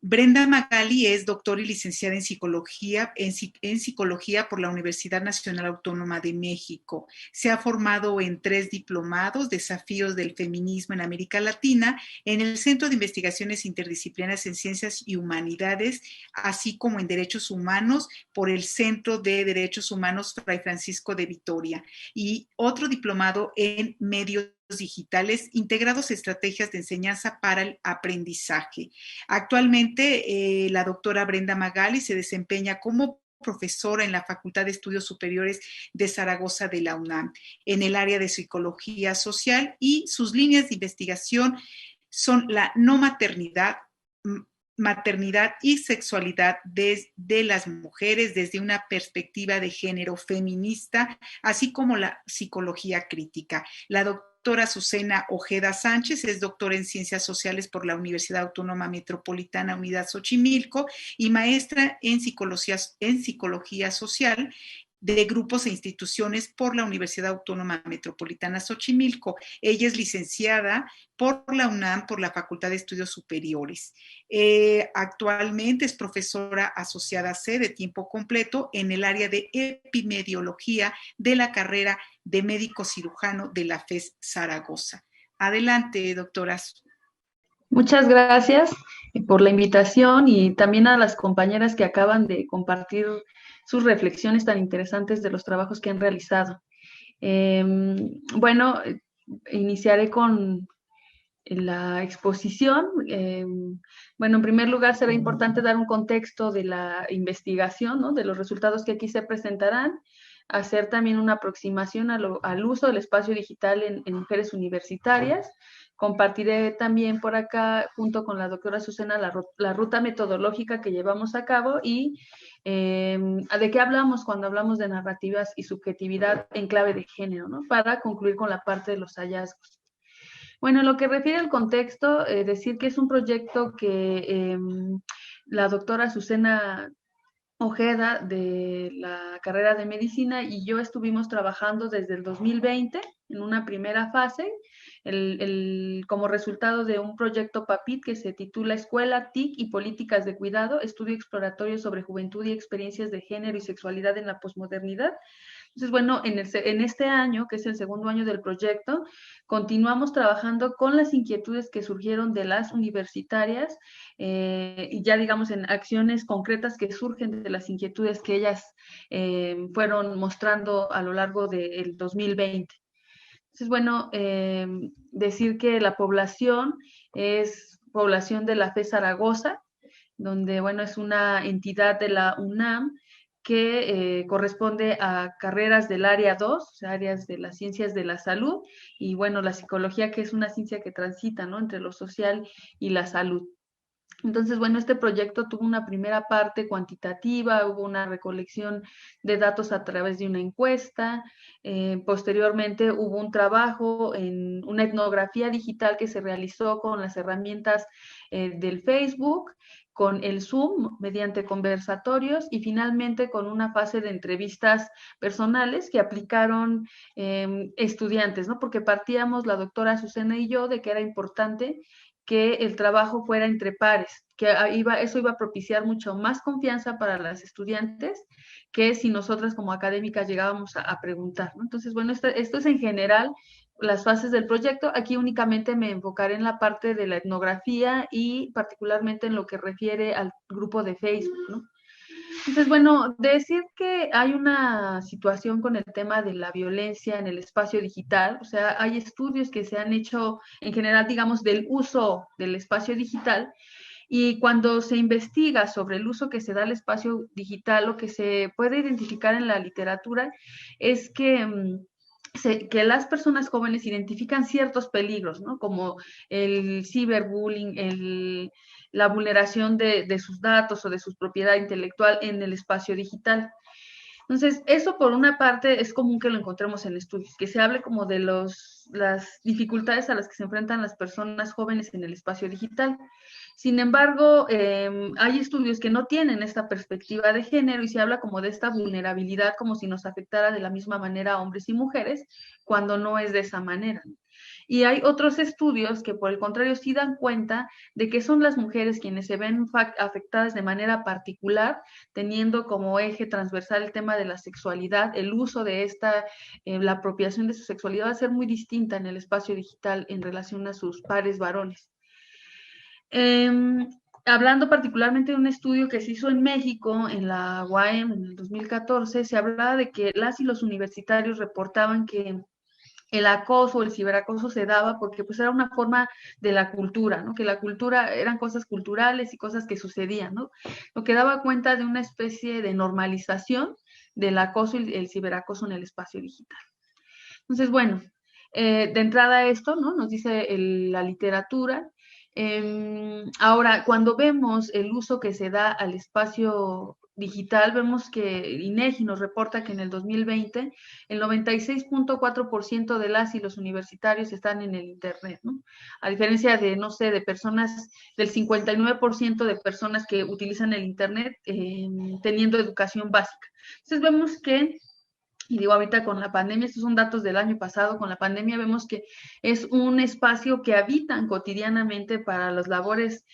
Brenda Magali es doctora y licenciada en psicología por la Universidad Nacional Autónoma de México. Se ha formado en 3 diplomados, Desafíos del Feminismo en América Latina, en el Centro de Investigaciones Interdisciplinarias en Ciencias y Humanidades, así como en Derechos Humanos por el Centro de Derechos Humanos Fray Francisco de Vitoria, y otro diplomado en Medios Digitales, integrados estrategias de enseñanza para el aprendizaje. Actualmente, la doctora Brenda Magali se desempeña como profesora en la Facultad de Estudios Superiores de Zaragoza de la UNAM, en el área de psicología social, y sus líneas de investigación son la no maternidad, maternidad y sexualidad de las mujeres desde una perspectiva de género feminista, así como la psicología crítica. La doctora Azucena Ojeda Sánchez es doctora en Ciencias Sociales por la Universidad Autónoma Metropolitana Unidad Xochimilco y maestra en Psicología Social de Grupos e Instituciones por la Universidad Autónoma Metropolitana Xochimilco. Ella es licenciada por la UNAM, por la Facultad de Estudios Superiores. Actualmente es profesora asociada C de tiempo completo en el área de epidemiología de la carrera de médico cirujano de la FES Zaragoza. Adelante, doctoras. Muchas gracias por la invitación y también a las compañeras que acaban de compartir sus reflexiones tan interesantes de los trabajos que han realizado. Bueno, iniciaré con la exposición. Bueno, en primer lugar será importante dar un contexto de la investigación, ¿no? De los resultados que aquí se presentarán, hacer también una aproximación al uso del espacio digital en mujeres universitarias. Compartiré también por acá, junto con la doctora Azucena, la ruta metodológica que llevamos a cabo y de qué hablamos cuando hablamos de narrativas y subjetividad en clave de género, ¿no? Para concluir con la parte de los hallazgos. Bueno, en lo que refiere al contexto, decir que es un proyecto que la doctora Azucena Ojeda de la carrera de medicina y yo estuvimos trabajando desde el 2020 en una primera fase, como resultado de un proyecto PAPIT que se titula Escuela, TIC y Políticas de Cuidado, Estudio Exploratorio sobre Juventud y Experiencias de Género y Sexualidad en la Posmodernidad. Entonces, bueno, en este año, que es el segundo año del proyecto, continuamos trabajando con las inquietudes que surgieron de las universitarias y ya digamos en acciones concretas que surgen de las inquietudes que ellas fueron mostrando a lo largo del 2020. Entonces, bueno, decir que la población es población de la FES Zaragoza, donde, bueno, es una entidad de la UNAM que corresponde a carreras del área 2, o sea, áreas de las ciencias de la salud, y bueno, la psicología, que es una ciencia que transita, ¿no?, entre lo social y la salud. Entonces, bueno, este proyecto tuvo una primera parte cuantitativa, hubo una recolección de datos a través de una encuesta, posteriormente hubo un trabajo en una etnografía digital que se realizó con las herramientas del Facebook, con el Zoom mediante conversatorios y finalmente con una fase de entrevistas personales que aplicaron estudiantes, ¿no? Porque partíamos la doctora Azucena y yo de que era importante que el trabajo fuera entre pares, que eso iba a propiciar mucho más confianza para las estudiantes que si nosotras como académicas llegábamos a preguntar, ¿no? Entonces, bueno, esto es en general las fases del proyecto. Aquí únicamente me enfocaré en la parte de la etnografía y particularmente en lo que refiere al grupo de Facebook, ¿no? Entonces, bueno, decir que hay una situación con el tema de la violencia en el espacio digital, o sea, hay estudios que se han hecho en general, digamos, del uso del espacio digital, y cuando se investiga sobre el uso que se da al espacio digital, lo que se puede identificar en la literatura es que las personas jóvenes identifican ciertos peligros, ¿no? Como el ciberbullying, la vulneración de sus datos o de su propiedad intelectual en el espacio digital. Entonces, eso por una parte es común que lo encontremos en estudios, que se hable como de las dificultades a las que se enfrentan las personas jóvenes en el espacio digital. Sin embargo, hay estudios que no tienen esta perspectiva de género y se habla como de esta vulnerabilidad como si nos afectara de la misma manera a hombres y mujeres, cuando no es de esa manera. Y hay otros estudios que por el contrario sí dan cuenta de que son las mujeres quienes se ven afectadas de manera particular, teniendo como eje transversal el tema de la sexualidad, el uso de la apropiación de su sexualidad va a ser muy distinta en el espacio digital en relación a sus pares varones. Hablando particularmente de un estudio que se hizo en México, en la UAM, en el 2014, se hablaba de que las y los universitarios reportaban que el acoso, el ciberacoso se daba porque pues era una forma de la cultura, ¿no? Que la cultura eran cosas culturales y cosas que sucedían, ¿no? Lo que daba cuenta de una especie de normalización del acoso y el ciberacoso en el espacio digital. Entonces, bueno, de entrada esto, ¿no? Nos dice la literatura. Ahora, cuando vemos el uso que se da al espacio digital, vemos que INEGI nos reporta que en el 2020 el 96.4% de las y los universitarios están en el Internet, ¿no? A diferencia de, no sé, de personas, del 59% de personas que utilizan el Internet teniendo educación básica. Entonces vemos que y digo ahorita con la pandemia, estos son datos del año pasado, con la pandemia vemos que es un espacio que habitan cotidianamente para las labores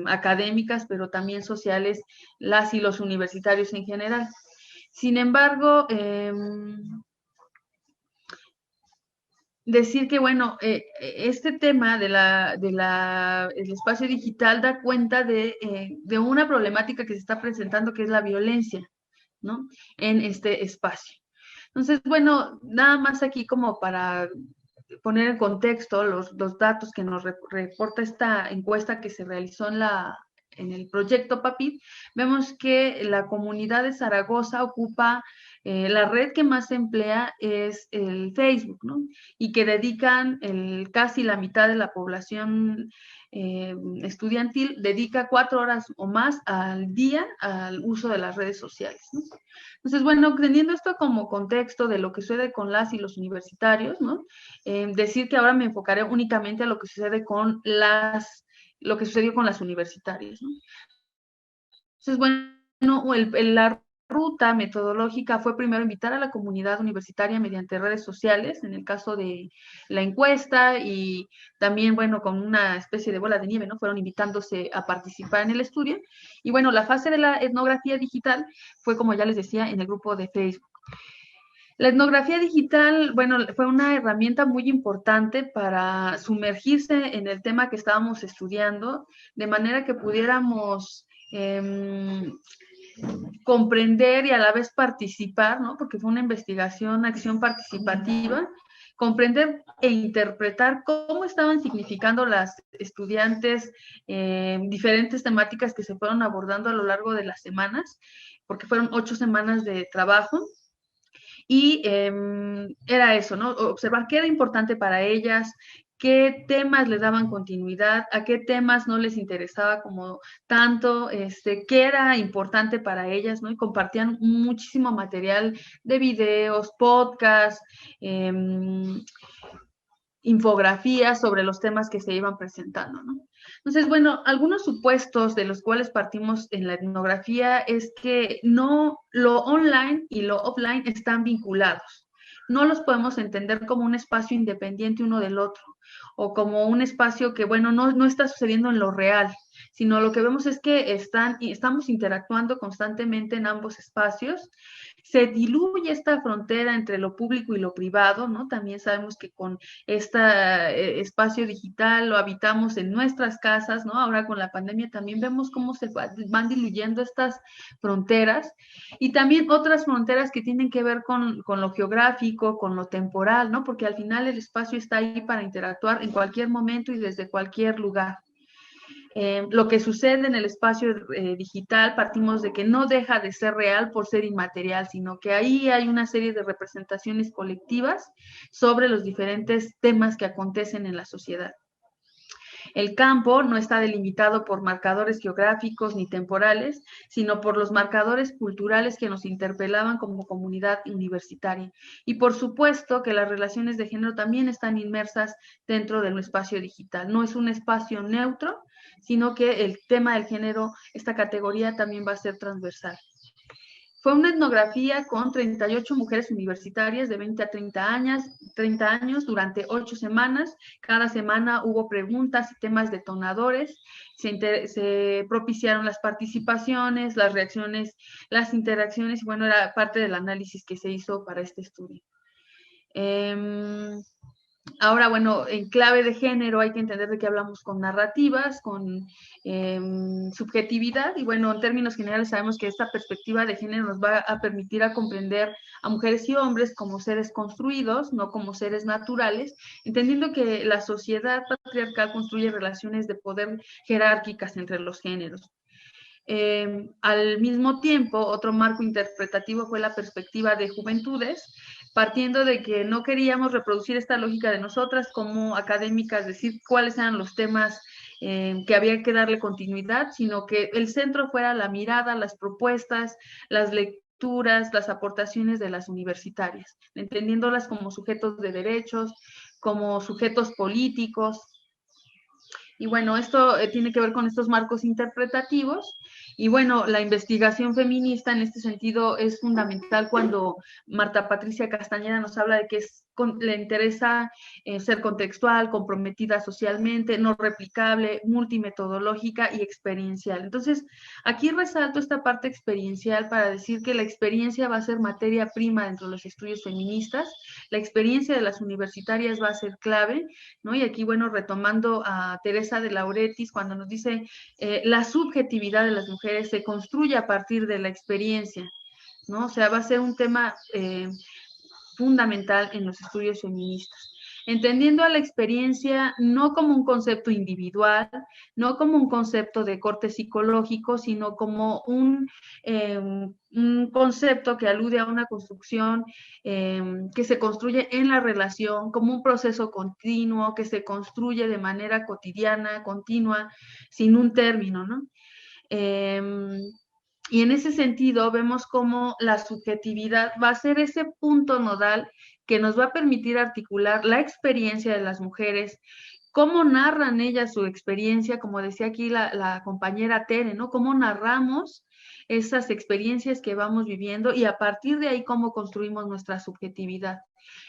académicas, pero también sociales, las y los universitarios en general. Sin embargo, decir que, bueno, este tema el espacio digital da cuenta de una problemática que se está presentando, que es la violencia, ¿no? En este espacio. Entonces, bueno, nada más aquí como para poner en contexto los datos que nos reporta esta encuesta que se realizó en el proyecto PAPIT, vemos que la comunidad de Zaragoza ocupa, la red que más se emplea es el Facebook, ¿no? Y que dedican casi la mitad de la población estudiantil, dedica 4 horas o más al día al uso de las redes sociales, ¿no? Entonces, bueno, teniendo esto como contexto de lo que sucede con las y los universitarios, ¿no? Decir que ahora me enfocaré únicamente a lo que sucede con lo que sucedió con las universitarias, ¿no? Entonces, bueno, la ruta metodológica fue primero invitar a la comunidad universitaria mediante redes sociales, en el caso de la encuesta, y también, bueno, con una especie de bola de nieve, ¿no? Fueron invitándose a participar en el estudio. Y bueno, la fase de la etnografía digital fue, como ya les decía, en el grupo de Facebook. La etnografía digital, bueno, fue una herramienta muy importante para sumergirse en el tema que estábamos estudiando, de manera que pudiéramos comprender y a la vez participar, ¿no? Porque fue una investigación, acción participativa, comprender e interpretar cómo estaban significando las estudiantes diferentes temáticas que se fueron abordando a lo largo de las semanas, porque fueron 8 semanas de trabajo. Y era eso, ¿no? Observar qué era importante para ellas, qué temas les daban continuidad, a qué temas no les interesaba como tanto, qué era importante para ellas, ¿no? Y compartían muchísimo material de videos, podcasts, infografías sobre los temas que se iban presentando, ¿no? Entonces, bueno, algunos supuestos de los cuales partimos en la etnografía es que no lo online y lo offline están vinculados. No los podemos entender como un espacio independiente uno del otro o como un espacio que, bueno, no está sucediendo en lo real, sino lo que vemos es que estamos interactuando constantemente en ambos espacios. se diluye esta frontera entre lo público y lo privado, ¿no? También sabemos que con este espacio digital lo habitamos en nuestras casas, ¿no? Ahora con la pandemia también vemos cómo se van diluyendo estas fronteras y también otras fronteras que tienen que ver con lo geográfico, con lo temporal, ¿no? Porque al final el espacio está ahí para interactuar en cualquier momento y desde cualquier lugar. Lo que sucede en el espacio digital, partimos de que no deja de ser real por ser inmaterial, sino que ahí hay una serie de representaciones colectivas sobre los diferentes temas que acontecen en la sociedad. El campo no está delimitado por marcadores geográficos ni temporales, sino por los marcadores culturales que nos interpelaban como comunidad universitaria. Y por supuesto que las relaciones de género también están inmersas dentro del espacio digital. No es un espacio neutro, sino que el tema del género, esta categoría también va a ser transversal. Fue una etnografía con 38 mujeres universitarias de 20 a 30 años durante 8 semanas. Cada semana hubo preguntas y temas detonadores. Se propiciaron las participaciones, las reacciones, las interacciones, y bueno, era parte del análisis que se hizo para este estudio. Ahora, bueno, en clave de género hay que entender de qué hablamos con narrativas, con subjetividad, y bueno, en términos generales sabemos que esta perspectiva de género nos va a permitir a comprender a mujeres y hombres como seres construidos, no como seres naturales, entendiendo que la sociedad patriarcal construye relaciones de poder jerárquicas entre los géneros. Al mismo tiempo, otro marco interpretativo fue la perspectiva de juventudes, partiendo de que no queríamos reproducir esta lógica de nosotras como académicas, decir cuáles eran los temas que había que darle continuidad, sino que el centro fuera la mirada, las propuestas, las lecturas, las aportaciones de las universitarias, entendiéndolas como sujetos de derechos, como sujetos políticos. Y bueno, esto tiene que ver con estos marcos interpretativos. Y bueno, la investigación feminista en este sentido es fundamental cuando Marta Patricia Castañeda nos habla de que le interesa ser contextual, comprometida socialmente, no replicable, multimetodológica y experiencial. Entonces, aquí resalto esta parte experiencial para decir que la experiencia va a ser materia prima dentro de los estudios feministas, la experiencia de las universitarias va a ser clave, ¿no? Y aquí, bueno, retomando a Teresa de Lauretis, cuando nos dice la subjetividad de las mujeres se construye a partir de la experiencia, ¿no? O sea, va a ser un tema fundamental en los estudios feministas. Entendiendo a la experiencia no como un concepto individual, no como un concepto de corte psicológico, sino como un concepto que alude a una construcción que se construye en la relación, como un proceso continuo, que se construye de manera cotidiana, continua, sin un término, ¿no? Y en ese sentido vemos cómo la subjetividad va a ser ese punto nodal que nos va a permitir articular la experiencia de las mujeres, cómo narran ellas su experiencia, como decía aquí la compañera Tere, ¿no? Cómo narramos esas experiencias que vamos viviendo y a partir de ahí cómo construimos nuestra subjetividad.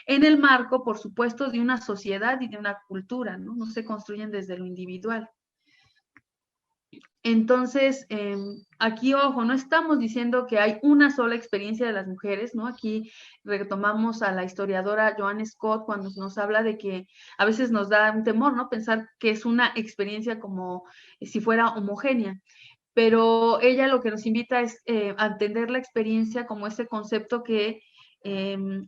En el marco, por supuesto, de una sociedad y de una cultura, ¿no? No se construyen desde lo individual. Entonces, aquí, ojo, no estamos diciendo que hay una sola experiencia de las mujeres, ¿no? Aquí retomamos a la historiadora Joanne Scott cuando nos habla de que a veces nos da un temor, ¿no? Pensar que es una experiencia como si fuera homogénea. Pero ella lo que nos invita es a entender la experiencia como ese concepto que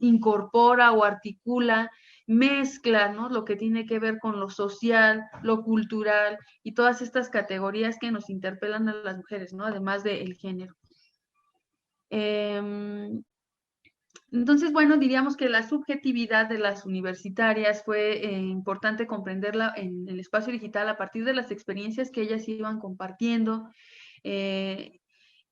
incorpora o articula, mezcla, ¿no? Lo que tiene que ver con lo social, lo cultural y todas estas categorías que nos interpelan a las mujeres, ¿no? Además del género. Entonces, bueno, diríamos que la subjetividad de las universitarias fue importante comprenderla en el espacio digital a partir de las experiencias que ellas iban compartiendo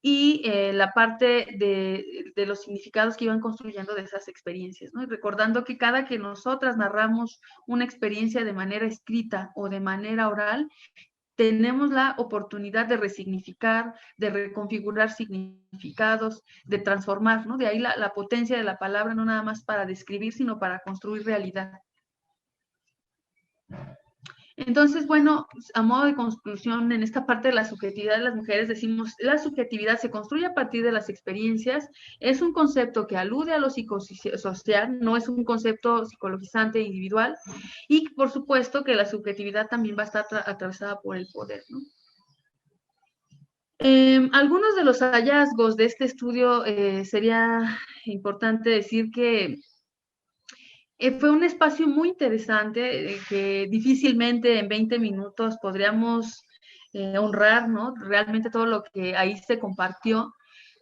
y la parte de los significados que iban construyendo de esas experiencias, ¿no? Y recordando que cada que nosotras narramos una experiencia de manera escrita o de manera oral, tenemos la oportunidad de resignificar, de reconfigurar significados, de transformar, ¿no? De ahí la potencia de la palabra, no nada más para describir, sino para construir realidad. Entonces, bueno, a modo de conclusión, en esta parte de la subjetividad de las mujeres decimos, la subjetividad se construye a partir de las experiencias, es un concepto que alude a lo psicosocial, no es un concepto psicologizante individual, y por supuesto que la subjetividad también va a estar atravesada por el poder, ¿no? Algunos de los hallazgos de este estudio sería importante decir que fue un espacio muy interesante que difícilmente en 20 minutos podríamos honrar, ¿no? Realmente todo lo que ahí se compartió,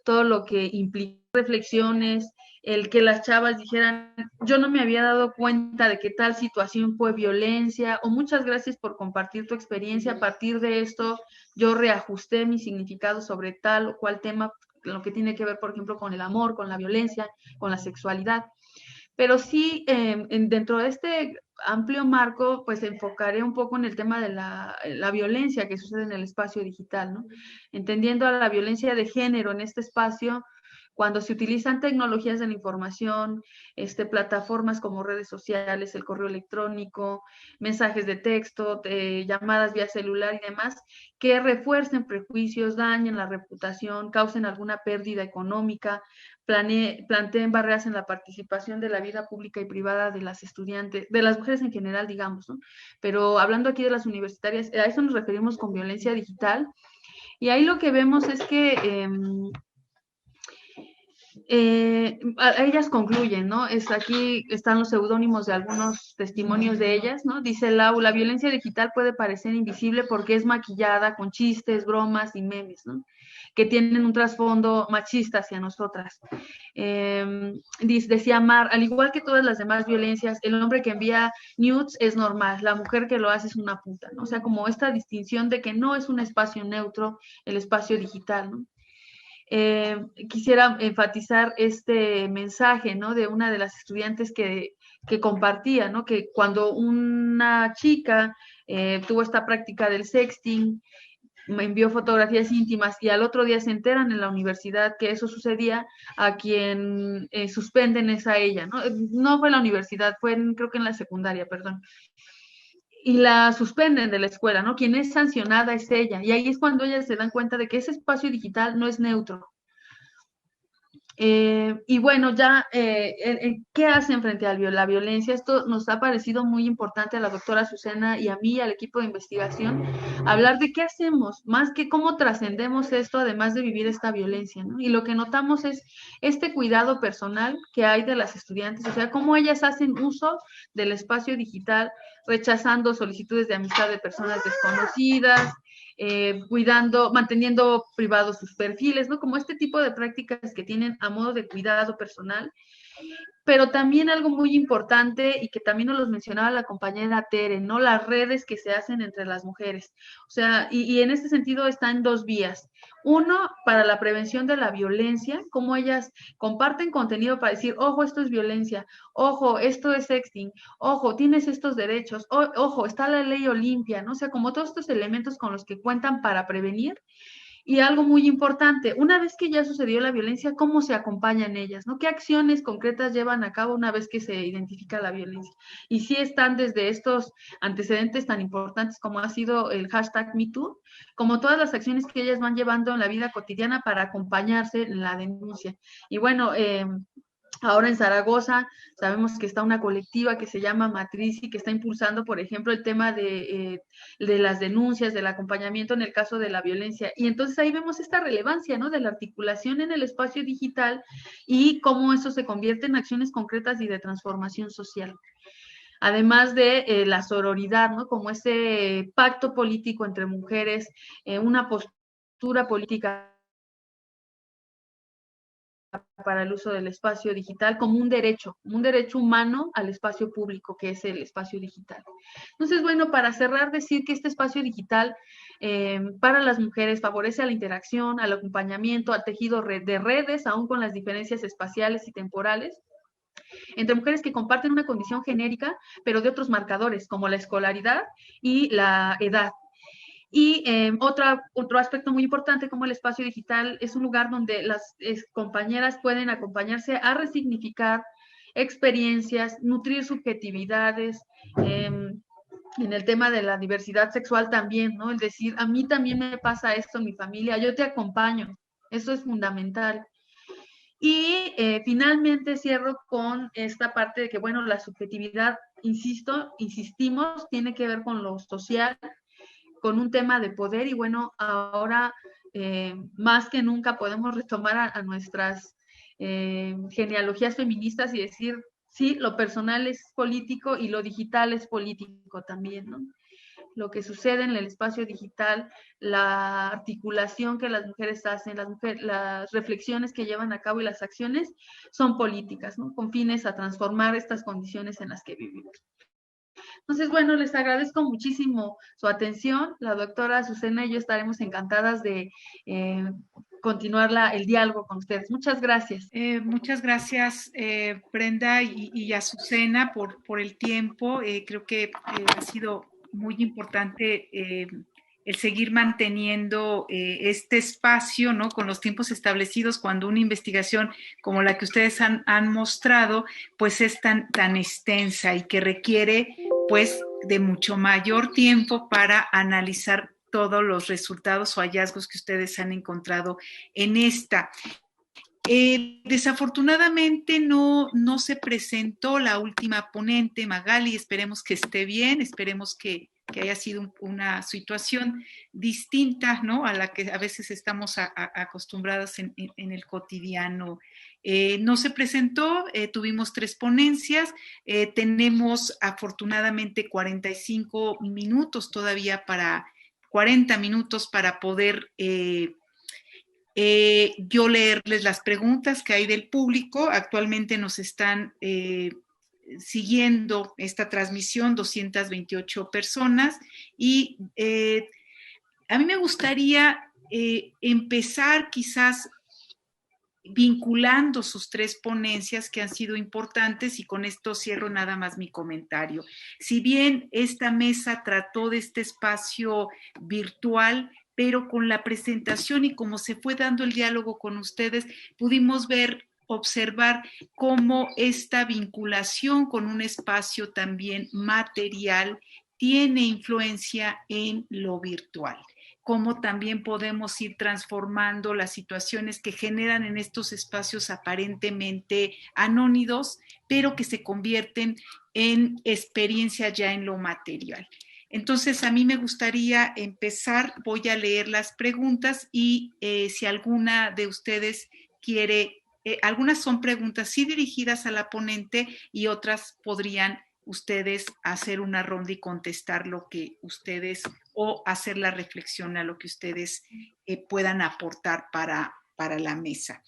todo lo que implicó reflexiones, el que las chavas dijeran, yo no me había dado cuenta de que tal situación fue violencia, o muchas gracias por compartir tu experiencia, a partir de esto yo reajusté mi significado sobre tal o cual tema, lo que tiene que ver, por ejemplo, con el amor, con la violencia, con la sexualidad. Pero sí, dentro de este amplio marco, pues enfocaré un poco en el tema de la violencia que sucede en el espacio digital, ¿no? Entendiendo a la violencia de género en este espacio, cuando se utilizan tecnologías de la información, plataformas como redes sociales, el correo electrónico, mensajes de texto, llamadas vía celular y demás, que refuercen prejuicios, dañen la reputación, causen alguna pérdida económica, planteen barreras en la participación de la vida pública y privada de las estudiantes, de las mujeres en general, digamos, ¿no? Pero hablando aquí de las universitarias, a eso nos referimos con violencia digital, y ahí lo que vemos es que ellas concluyen, ¿no? Aquí están los seudónimos de algunos testimonios de ellas, ¿no? Dice Lau, la violencia digital puede parecer invisible porque es maquillada con chistes, bromas y memes, ¿no? Que tienen un trasfondo machista hacia nosotras. Decía Mar, al igual que todas las demás violencias, el hombre que envía nudes es normal, la mujer que lo hace es una puta, ¿no? O sea, como esta distinción de que no es un espacio neutro el espacio digital, ¿no? Quisiera enfatizar este mensaje, ¿no? De una de las estudiantes que compartía, ¿no? Que cuando una chica tuvo esta práctica del sexting, me envió fotografías íntimas y al otro día se enteran en la universidad que eso sucedía, a quien suspenden es a ella, ¿no? No fue en la universidad, creo que en la secundaria, perdón. Y la suspenden de la escuela, ¿no? Quien es sancionada es ella. Y ahí es cuando ellas se dan cuenta de que ese espacio digital no es neutro. Y bueno, ya, ¿qué hacen frente a la violencia? Esto nos ha parecido muy importante a la doctora Azucena y a mí, al equipo de investigación, hablar de qué hacemos, más que cómo trascendemos esto, además de vivir esta violencia, ¿no? Y lo que notamos es este cuidado personal que hay de las estudiantes, o sea, cómo ellas hacen uso del espacio digital, rechazando solicitudes de amistad de personas desconocidas, cuidando, manteniendo privados sus perfiles, ¿no? Como este tipo de prácticas que tienen a modo de cuidado personal. Pero también algo muy importante y que también nos los mencionaba la compañera Tere, ¿no? Las redes que se hacen entre las mujeres. O sea, y en este sentido están dos vías. Uno, para la prevención de la violencia, cómo ellas comparten contenido para decir, ojo, esto es violencia, ojo, esto es sexting, ojo, tienes estos derechos, ojo, está la ley Olimpia, ¿no? O sea, como todos estos elementos con los que cuentan para prevenir. Y algo muy importante, una vez que ya sucedió la violencia, ¿cómo se acompañan ellas? ¿No? ¿Qué acciones concretas llevan a cabo una vez que se identifica la violencia? Y si están desde estos antecedentes tan importantes como ha sido el hashtag #MeToo, como todas las acciones que ellas van llevando en la vida cotidiana para acompañarse en la denuncia. Y bueno, ahora en Zaragoza sabemos que está una colectiva que se llama Matriz y que está impulsando, por ejemplo, el tema de las denuncias, del acompañamiento en el caso de la violencia. Y entonces ahí vemos esta relevancia, ¿no? De la articulación en el espacio digital y cómo eso se convierte en acciones concretas y de transformación social. Además de la sororidad, ¿no? Como ese pacto político entre mujeres, una postura política para el uso del espacio digital como un derecho humano al espacio público, que es el espacio digital. Entonces, bueno, para cerrar, decir que este espacio digital para las mujeres favorece a la interacción, al acompañamiento, al tejido de redes, aún con las diferencias espaciales y temporales, entre mujeres que comparten una condición genérica, pero de otros marcadores, como la escolaridad y la edad. Y otro aspecto muy importante, como el espacio digital es un lugar donde las compañeras pueden acompañarse a resignificar experiencias, nutrir subjetividades, En el tema de la diversidad sexual también, ¿no? El decir, a mí también me pasa esto en mi familia, yo te acompaño. Eso es fundamental. Y finalmente cierro con esta parte de que, bueno, la subjetividad, insistimos, tiene que ver con lo social, con un tema de poder y bueno, ahora más que nunca podemos retomar a nuestras genealogías feministas y decir, sí, lo personal es político y lo digital es político también, ¿no? Lo que sucede en el espacio digital, la articulación que las mujeres hacen, las reflexiones que llevan a cabo y las acciones son políticas, ¿no? Con fines a transformar estas condiciones en las que vivimos. Entonces, bueno, les agradezco muchísimo su atención. La doctora Azucena y yo estaremos encantadas de continuar el diálogo con ustedes. Muchas gracias. Muchas gracias, Brenda y Azucena, por el tiempo. Creo que ha sido muy importante el seguir manteniendo este espacio, ¿no? Con los tiempos establecidos cuando una investigación como la que ustedes han mostrado, pues es tan extensa y que requiere, pues, de mucho mayor tiempo para analizar todos los resultados o hallazgos que ustedes han encontrado en esta. Desafortunadamente no se presentó la última ponente, Magali, esperemos que esté bien, esperemos que haya sido una situación distinta, ¿no? A la que a veces estamos acostumbradas en el cotidiano. No se presentó, tuvimos 3 ponencias, tenemos afortunadamente 45 minutos todavía 40 minutos para poder yo leerles las preguntas que hay del público. Actualmente nos están siguiendo esta transmisión 228 personas y a mí me gustaría empezar quizás vinculando sus 3 ponencias que han sido importantes y con esto cierro nada más mi comentario. Si bien esta mesa trató de este espacio virtual, pero con la presentación y como se fue dando el diálogo con ustedes, pudimos observar cómo esta vinculación con un espacio también material tiene influencia en lo virtual. Cómo también podemos ir transformando las situaciones que generan en estos espacios aparentemente anónidos, pero que se convierten en experiencia ya en lo material. Entonces, a mí me gustaría empezar, voy a leer las preguntas y si alguna de ustedes quiere, algunas son preguntas sí dirigidas a la ponente y otras podrían ustedes hacer una ronda y contestar lo que ustedes o hacer la reflexión a lo que ustedes puedan aportar para la mesa.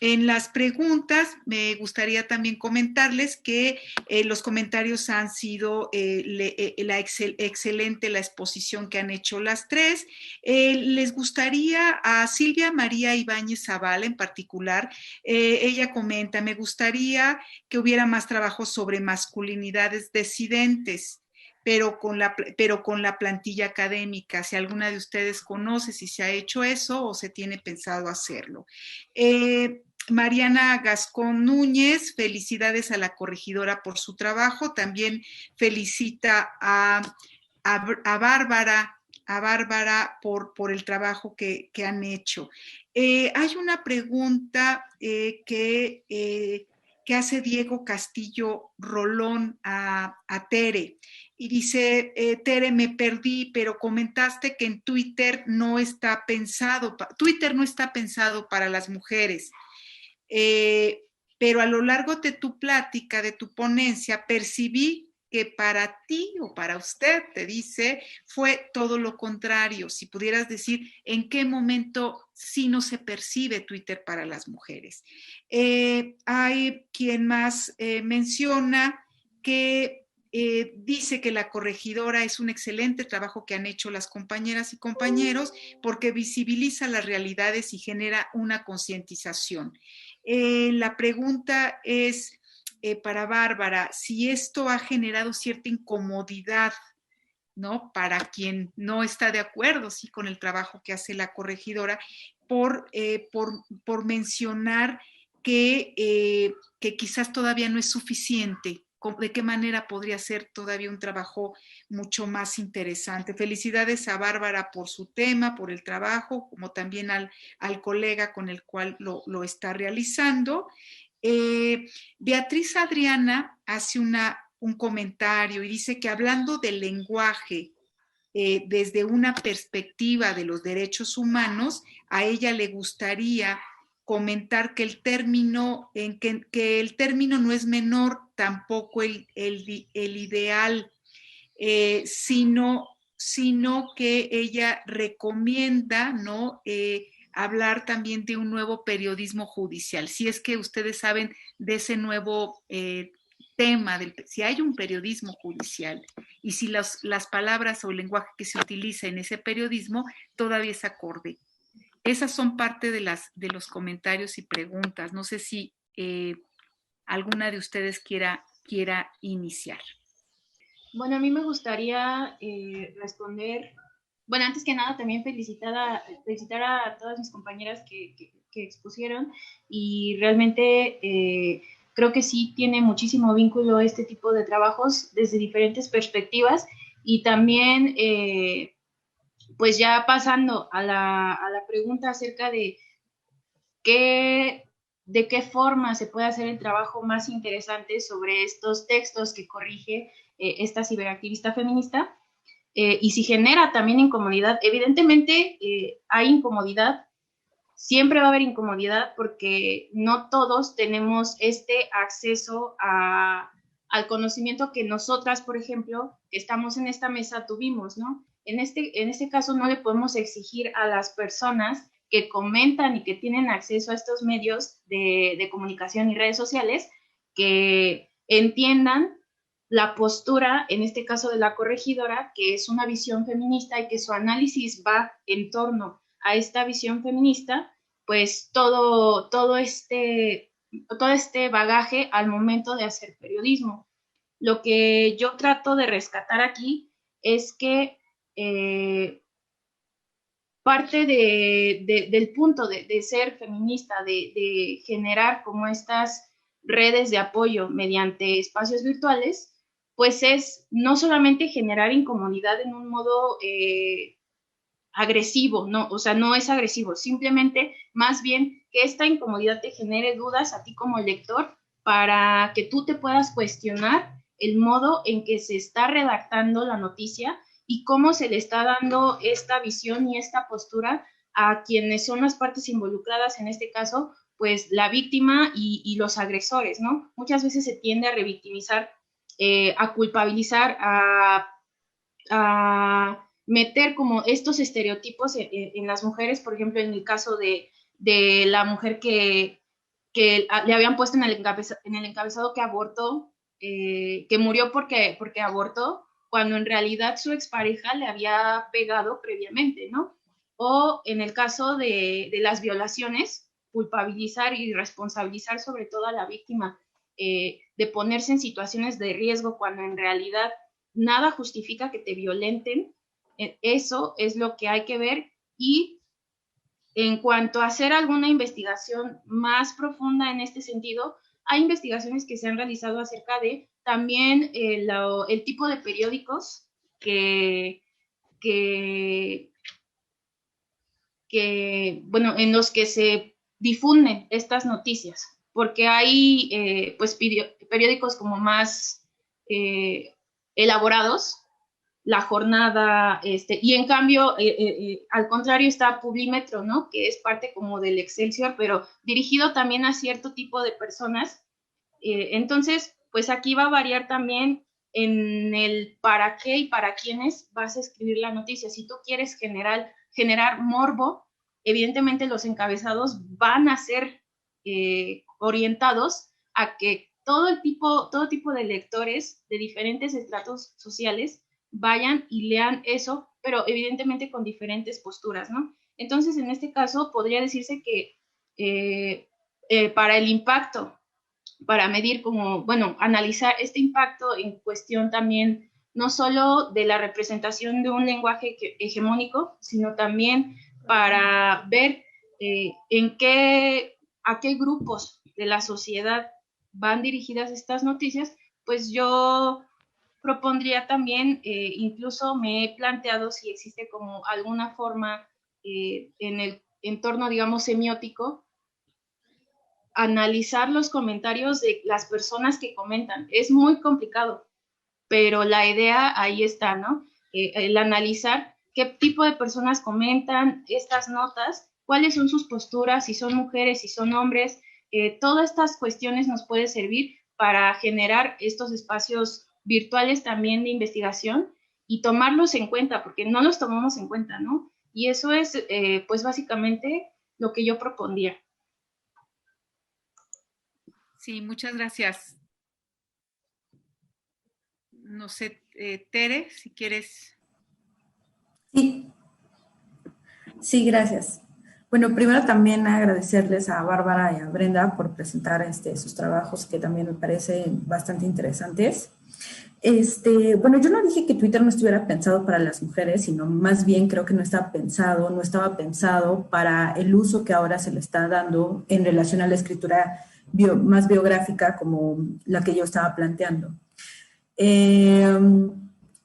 En las preguntas me gustaría también comentarles que los comentarios han sido excelente la exposición que han hecho las 3. Les gustaría a Silvia María Ibáñez Zavala en particular, ella comenta, me gustaría que hubiera más trabajo sobre masculinidades disidentes, pero con la plantilla académica. Si alguna de ustedes conoce si se ha hecho eso o se tiene pensado hacerlo. Mariana Gascón Núñez, felicidades a la corregidora por su trabajo. También felicita a Bárbara por el trabajo que han hecho. Hay una pregunta que hace Diego Castillo Rolón a Tere. Y dice, Tere, me perdí, pero comentaste que en Twitter no está pensado para las mujeres. Pero a lo largo de tu plática, de tu ponencia, percibí que para ti o para usted, te dice, fue todo lo contrario. Si pudieras decir en qué momento sí no se percibe Twitter para las mujeres. Hay quien más menciona que dice que la corregidora es un excelente trabajo que han hecho las compañeras y compañeros porque visibiliza las realidades y genera una concientización. La pregunta es para Bárbara, si esto ha generado cierta incomodidad, ¿no? Para quien no está de acuerdo, sí, con el trabajo que hace la corregidora, por mencionar que quizás todavía no es suficiente de qué manera podría ser todavía un trabajo mucho más interesante. Felicidades a Bárbara por su tema, por el trabajo, como también al colega con el cual lo está realizando. Beatriz Adriana hace un comentario y dice que hablando del lenguaje desde una perspectiva de los derechos humanos, a ella le gustaría comentar que el término, que el término no es menor, tampoco el ideal, sino que ella recomienda, ¿no? Hablar también de un nuevo periodismo judicial. Si es que ustedes saben de ese nuevo tema, si hay un periodismo judicial y si las palabras o el lenguaje que se utiliza en ese periodismo todavía es acorde. Esas son parte de los comentarios y preguntas. No sé si alguna de ustedes quiera iniciar. Bueno, a mí me gustaría responder. Bueno, antes que nada, también felicitar a todas mis compañeras que expusieron, y realmente creo que sí tiene muchísimo vínculo este tipo de trabajos desde diferentes perspectivas, y también pues ya pasando a la pregunta acerca de qué forma se puede hacer el trabajo más interesante sobre estos textos que corrige esta ciberactivista feminista, y si genera también incomodidad. Evidentemente hay incomodidad, siempre va a haber incomodidad, porque no todos tenemos este acceso al conocimiento que nosotras, por ejemplo, que estamos en esta mesa, tuvimos, ¿no? En este caso no le podemos exigir a las personas que comentan y que tienen acceso a estos medios de comunicación y redes sociales que entiendan la postura, en este caso de la corregidora, que es una visión feminista y que su análisis va en torno a esta visión feminista, pues todo este bagaje al momento de hacer periodismo. Lo que yo trato de rescatar aquí es que parte del punto de ser feminista, de generar como estas redes de apoyo mediante espacios virtuales, pues es no solamente generar incomodidad en un modo agresivo, no, o sea, no es agresivo, simplemente más bien que esta incomodidad te genere dudas a ti como lector, para que tú te puedas cuestionar el modo en que se está redactando la noticia y cómo se le está dando esta visión y esta postura a quienes son las partes involucradas, en este caso, pues la víctima y los agresores, ¿no? Muchas veces se tiende a revictimizar, a culpabilizar, a meter como estos estereotipos en las mujeres. Por ejemplo, en el caso de la mujer que le habían puesto en el encabezado que abortó, que murió porque abortó, cuando en realidad su expareja le había pegado previamente, ¿no? O en el caso de las violaciones, culpabilizar y responsabilizar sobre todo a la víctima, de ponerse en situaciones de riesgo cuando en realidad nada justifica que te violenten. Eso es lo que hay que ver. Y en cuanto a hacer alguna investigación más profunda en este sentido, hay investigaciones que se han realizado acerca de también el tipo de periódicos bueno, en los que se difunden estas noticias, porque hay pues periódicos como más elaborados, La Jornada, y en cambio, al contrario, está Publímetro, ¿no? Que es parte como del Excelsior, pero dirigido también a cierto tipo de personas. Entonces, pues aquí va a variar también en el para qué y para quiénes vas a escribir la noticia. Si tú quieres generar morbo, evidentemente los encabezados van a ser orientados a que todo tipo de lectores de diferentes estratos sociales vayan y lean eso, pero evidentemente con diferentes posturas, ¿no? Entonces, en este caso, podría decirse que para el impacto, para medir como, bueno, analizar este impacto en cuestión también, no solo de la representación de un lenguaje hegemónico, sino también para ver a qué grupos de la sociedad van dirigidas estas noticias, pues yo propondría también, incluso me he planteado si existe como alguna forma en el entorno, digamos, semiótico, analizar los comentarios de las personas que comentan. Es muy complicado, pero la idea ahí está, ¿no? El analizar qué tipo de personas comentan estas notas, cuáles son sus posturas, si son mujeres, si son hombres. Todas estas cuestiones nos pueden servir para generar estos espacios virtuales también de investigación y tomarlos en cuenta, porque no los tomamos en cuenta, ¿no? Y eso es, pues básicamente lo que yo propondría. Sí, muchas gracias. No sé, Tere, si quieres. Sí, sí, gracias. Bueno, primero también agradecerles a Bárbara y a Brenda por presentar sus trabajos que también me parecen bastante interesantes. Bueno, yo no dije que Twitter no estuviera pensado para las mujeres, sino más bien creo que no estaba pensado para el uso que ahora se le está dando en relación a la escritura más biográfica como la que yo estaba planteando. Eh,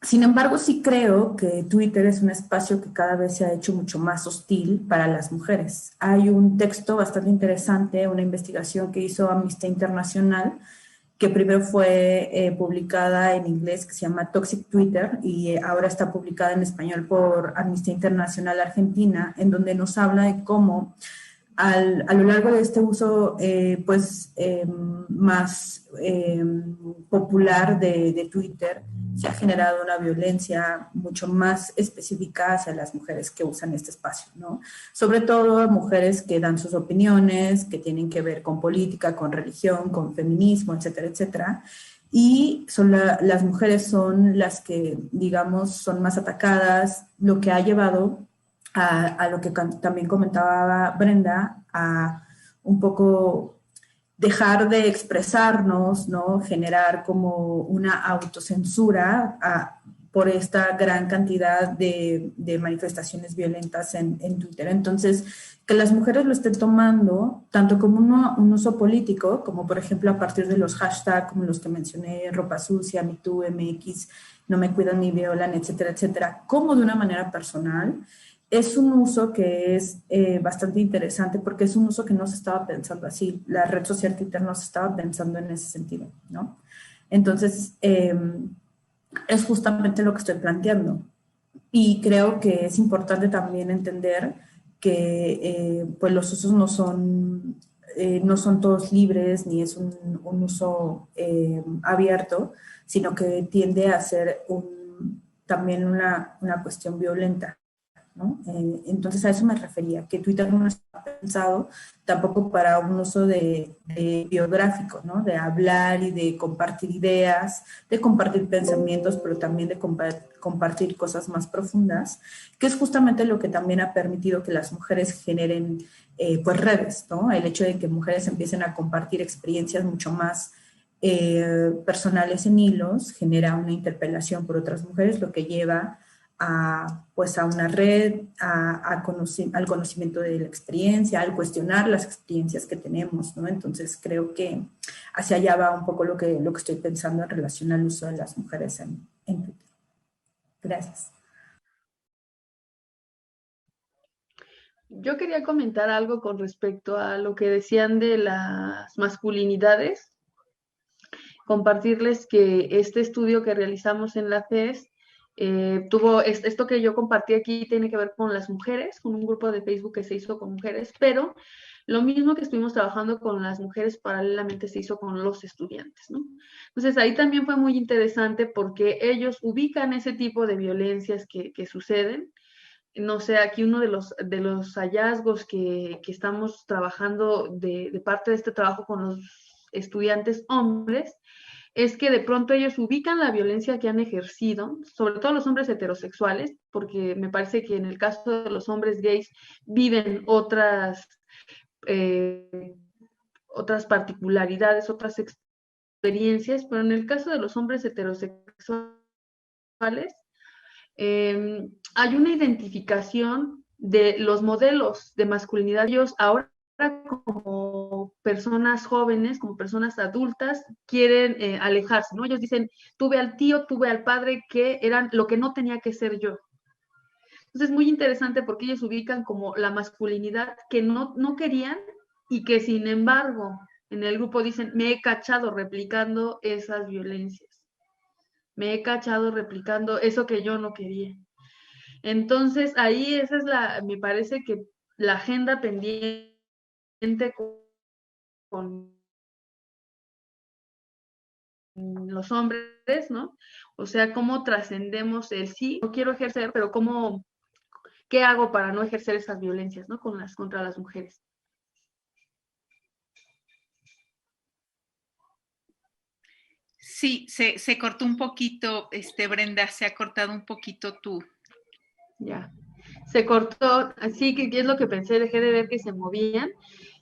Sin embargo, sí creo que Twitter es un espacio que cada vez se ha hecho mucho más hostil para las mujeres. Hay un texto bastante interesante, una investigación que hizo Amnistía Internacional, que primero fue publicada en inglés, que se llama Toxic Twitter, y ahora está publicada en español por Amnistía Internacional Argentina, en donde nos habla de cómo a lo largo de este uso más popular de Twitter, se ha generado una violencia mucho más específica hacia las mujeres que usan este espacio, ¿no? Sobre todo mujeres que dan sus opiniones, que tienen que ver con política, con religión, con feminismo, etcétera, etcétera. Y las mujeres son las que, digamos, son más atacadas, lo que ha llevado a lo que también comentaba Brenda, a un poco dejar de expresarnos, ¿no? Generar como una autocensura por esta gran cantidad de manifestaciones violentas en Twitter. Entonces, que las mujeres lo estén tomando tanto como un uso político, como por ejemplo a partir de los hashtags como los que mencioné, ropa sucia, MeToo, MX, no me cuidan ni violan, etcétera, etcétera, como de una manera personal, es un uso que es bastante interesante porque es un uso que no se estaba pensando así. La red social Twitter no se estaba pensando en ese sentido, ¿no? Entonces, es justamente lo que estoy planteando. Y creo que es importante también entender que pues los usos no son todos libres ni es un uso abierto, sino que tiende a ser también una cuestión violenta, ¿no? Entonces a eso me refería, que Twitter no está pensado tampoco para un uso de biográfico, ¿no? De hablar y de compartir ideas, de compartir pensamientos, pero también de compartir cosas más profundas, que es justamente lo que también ha permitido que las mujeres generen pues redes, ¿no? El hecho de que mujeres empiecen a compartir experiencias mucho más personales en hilos genera una interpelación por otras mujeres, lo que lleva pues a una red, al conocimiento de la experiencia, al cuestionar las experiencias que tenemos, ¿no? Entonces creo que hacia allá va un poco lo que estoy pensando en relación al uso de las mujeres en Twitter. Gracias. Yo quería comentar algo con respecto a lo que decían de las masculinidades. Compartirles que este estudio que realizamos en la FES tuvo esto que yo compartí aquí, tiene que ver con las mujeres, con un grupo de Facebook que se hizo con mujeres, pero lo mismo que estuvimos trabajando con las mujeres paralelamente se hizo con los estudiantes, ¿no? Entonces ahí también fue muy interesante porque ellos ubican ese tipo de violencias que suceden. No sé, aquí uno de los hallazgos que estamos trabajando de parte de este trabajo con los estudiantes hombres es que de pronto ellos ubican la violencia que han ejercido, sobre todo los hombres heterosexuales, porque me parece que en el caso de los hombres gays viven otras particularidades, otras experiencias, pero en el caso de los hombres heterosexuales hay una identificación de los modelos de masculinidad. Ellos ahora como personas jóvenes, como personas adultas, quieren alejarse, ¿no? Ellos dicen, tuve al tío, tuve al padre que eran lo que no tenía que ser yo. Entonces es muy interesante porque ellos ubican como la masculinidad que no querían y que sin embargo en el grupo dicen, me he cachado replicando esas violencias, me he cachado replicando eso que yo no quería. Entonces ahí esa es me parece que la agenda pendiente con los hombres, ¿no? O sea, cómo trascendemos el sí, no quiero ejercer, pero qué hago para no ejercer esas violencias, ¿no? Contra las mujeres. Sí, se cortó un poquito, Brenda, se ha cortado un poquito tú. Ya, se cortó, así que es lo que pensé, dejé de ver que se movían.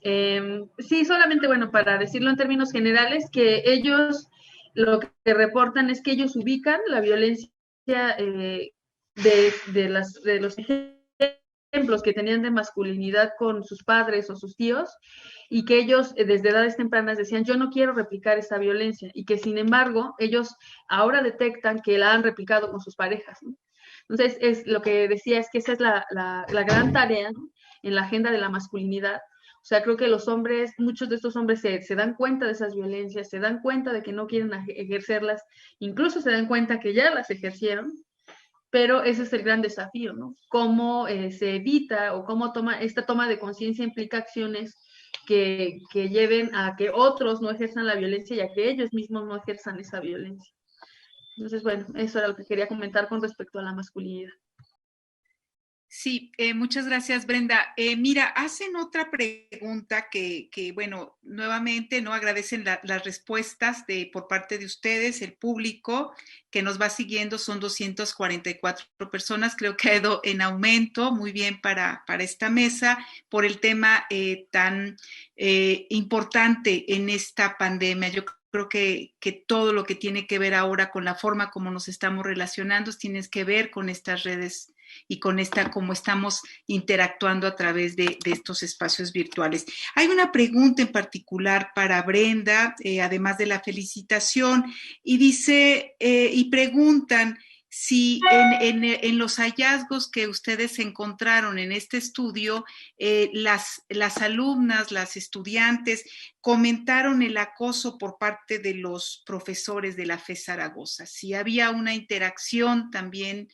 Sí, solamente, bueno, para decirlo en términos generales, que ellos lo que reportan es que ellos ubican la violencia de los ejemplos que tenían de masculinidad con sus padres o sus tíos, y que ellos desde edades tempranas decían, yo no quiero replicar esa violencia, y que sin embargo ellos ahora detectan que la han replicado con sus parejas, ¿no? Entonces, es lo que decía, es que esa es la gran tarea, ¿no? En la agenda de la masculinidad. O sea, creo que los hombres, muchos de estos hombres se dan cuenta de esas violencias, se dan cuenta de que no quieren ejercerlas, incluso se dan cuenta que ya las ejercieron, pero ese es el gran desafío, ¿no? Cómo se evita o cómo esta toma de conciencia implica acciones que lleven a que otros no ejerzan la violencia y a que ellos mismos no ejerzan esa violencia. Entonces, bueno, eso era lo que quería comentar con respecto a la masculinidad. Sí, muchas gracias, Brenda. Mira, hacen otra pregunta que bueno, nuevamente, ¿no? Agradecen las respuestas por parte de ustedes, el público que nos va siguiendo, son 244 personas, creo que ha ido en aumento, muy bien para esta mesa, por el tema tan importante en esta pandemia. Yo creo que todo lo que tiene que ver ahora con la forma como nos estamos relacionando tiene que ver con estas redes y con cómo estamos interactuando a través de estos espacios virtuales. Hay una pregunta en particular para Brenda, además de la felicitación, y dice, y preguntan si en los hallazgos que ustedes encontraron en este estudio, las alumnas, las estudiantes, comentaron el acoso por parte de los profesores de la FE Zaragoza, si había una interacción también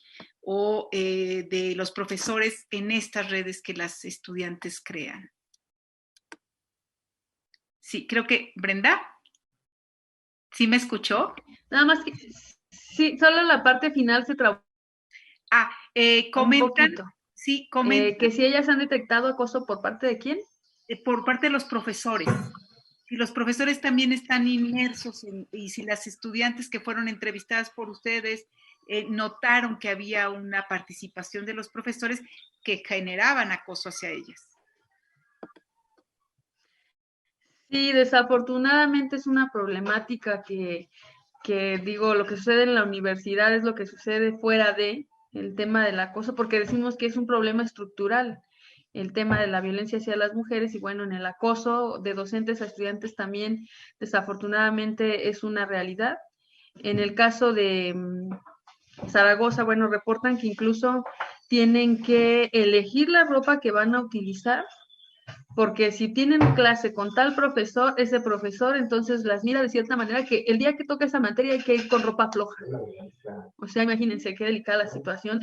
o de los profesores en estas redes que las estudiantes crean. Sí, creo que, Brenda, ¿sí me escuchó? Nada más que, sí, solo la parte final se trabó comentan, sí, comentan que si ellas han detectado acoso por parte de quién? Por parte de los profesores. Si los profesores también están inmersos y si las estudiantes que fueron entrevistadas por ustedes notaron que había una participación de los profesores que generaban acoso hacia ellas. Sí, desafortunadamente es una problemática que digo, lo que sucede en la universidad es lo que sucede fuera de el tema del acoso, porque decimos que es un problema estructural, el tema de la violencia hacia las mujeres, y bueno, en el acoso de docentes a estudiantes también desafortunadamente es una realidad. En el caso de Zaragoza, bueno, reportan que incluso tienen que elegir la ropa que van a utilizar, porque si tienen clase con tal profesor, ese profesor entonces las mira de cierta manera que el día que toca esa materia hay que ir con ropa floja. O sea, imagínense qué delicada la situación,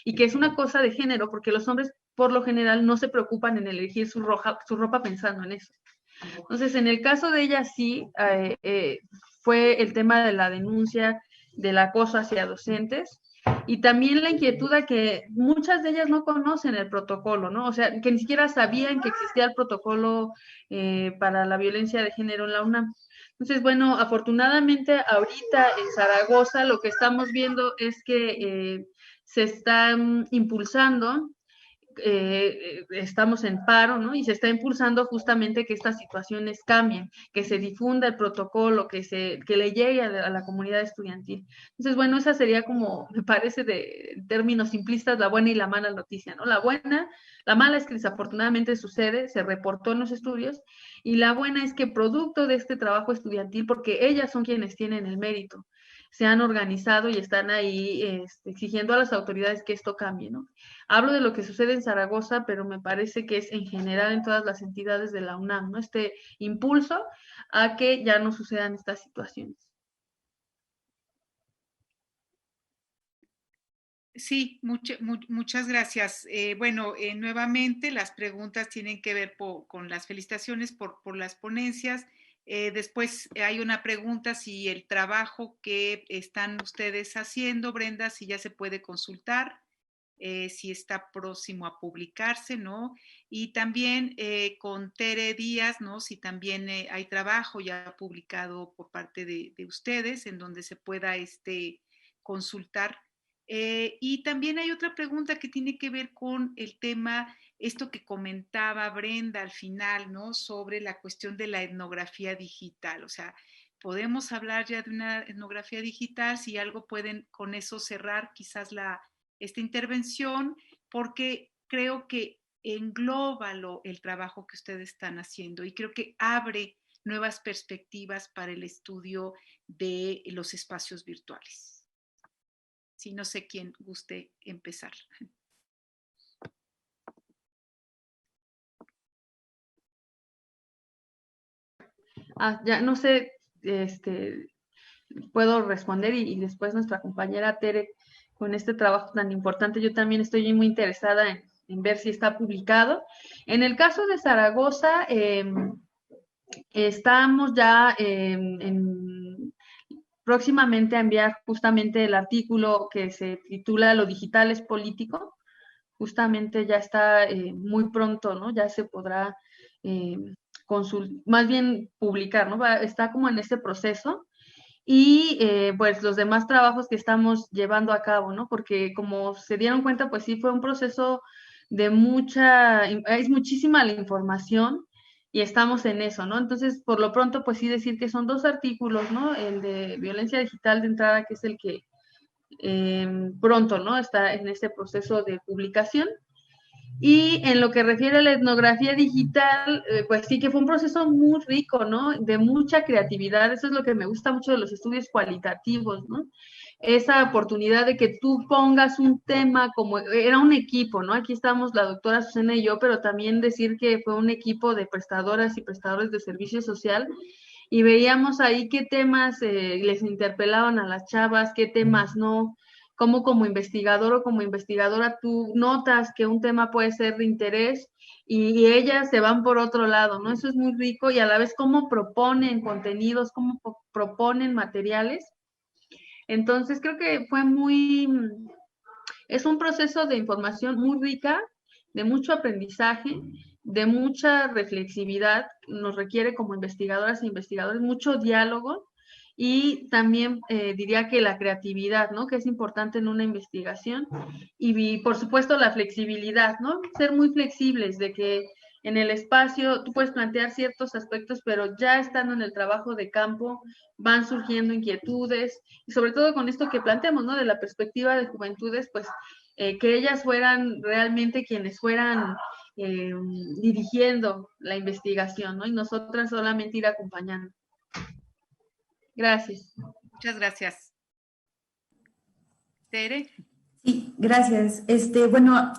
y que es una cosa de género, porque los hombres por lo general no se preocupan en elegir su ropa pensando en eso. Entonces, en el caso de ella sí, fue el tema de la denuncia del acoso hacia docentes, y también la inquietud de que muchas de ellas no conocen el protocolo, ¿no? O sea, que ni siquiera sabían que existía el protocolo para la violencia de género en la UNAM. Entonces, bueno, afortunadamente ahorita en Zaragoza lo que estamos viendo es que se están impulsando estamos en paro, ¿no? Y se está impulsando justamente que estas situaciones cambien, que se difunda el protocolo, que le llegue a la comunidad estudiantil. Entonces, bueno, esa sería como, me parece, en términos simplistas, la buena y la mala noticia, ¿no? La mala es que desafortunadamente sucede, se reportó en los estudios, y la buena es que producto de este trabajo estudiantil, porque ellas son quienes tienen el mérito, se han organizado y están ahí exigiendo a las autoridades que esto cambie, ¿no? Hablo de lo que sucede en Zaragoza, pero me parece que es en general en todas las entidades de la UNAM, ¿no? Este impulso a que ya no sucedan estas situaciones. Sí, muchas gracias. Bueno, nuevamente las preguntas tienen que ver con las felicitaciones por las ponencias. Después hay una pregunta si el trabajo que están ustedes haciendo, Brenda, si ya se puede consultar, si está próximo a publicarse, ¿no? Y también con Tere Díaz, ¿no? Si también hay trabajo ya publicado por parte de ustedes en donde se pueda consultar. Y también hay otra pregunta que tiene que ver con el tema, esto que comentaba Brenda al final, ¿no? Sobre la cuestión de la etnografía digital. O sea, podemos hablar ya de una etnografía digital, si algo pueden con eso cerrar quizás esta intervención, porque creo que engloba el trabajo que ustedes están haciendo y creo que abre nuevas perspectivas para el estudio de los espacios virtuales. Si no sé quién guste empezar. Ya no sé, puedo responder y después nuestra compañera Tere, con este trabajo tan importante, yo también estoy muy interesada en ver si está publicado. En el caso de Zaragoza, estamos ya próximamente a enviar justamente el artículo que se titula Lo digital es político. Justamente ya está muy pronto, ¿no? Ya se podrá más bien publicar, ¿no? Está como en este proceso. Y pues los demás trabajos que estamos llevando a cabo, ¿no? Porque como se dieron cuenta, pues sí fue un proceso es muchísima la información y estamos en eso, ¿no? Entonces, por lo pronto, pues sí decir que son 2 artículos, ¿no? El de violencia digital de entrada, que es el que pronto, ¿no? Está en este proceso de publicación. Y en lo que refiere a la etnografía digital, pues sí que fue un proceso muy rico, ¿no? De mucha creatividad. Eso es lo que me gusta mucho de los estudios cualitativos, ¿no? Esa oportunidad de que tú pongas un tema como, era un equipo, ¿no? Aquí estamos la doctora Susana y yo, pero también decir que fue un equipo de prestadoras y prestadores de servicio social y veíamos ahí qué temas les interpelaban a las chavas, qué temas no, cómo como investigador o como investigadora tú notas que un tema puede ser de interés y ellas se van por otro lado, ¿no? Eso es muy rico y a la vez cómo proponen contenidos, cómo proponen materiales. Entonces creo que es un proceso de información muy rica, de mucho aprendizaje, de mucha reflexividad, nos requiere como investigadoras e investigadores mucho diálogo y también diría que la creatividad, ¿no? Que es importante en una investigación y por supuesto la flexibilidad, ¿no? Ser muy flexibles de que en el espacio tú puedes plantear ciertos aspectos, pero ya estando en el trabajo de campo van surgiendo inquietudes y sobre todo con esto que planteamos, ¿no? De la perspectiva de juventudes, pues que ellas fueran realmente quienes fueran dirigiendo la investigación, ¿no? Y nosotras solamente ir acompañando. Gracias. Muchas gracias. Tere. Sí, gracias. Bueno,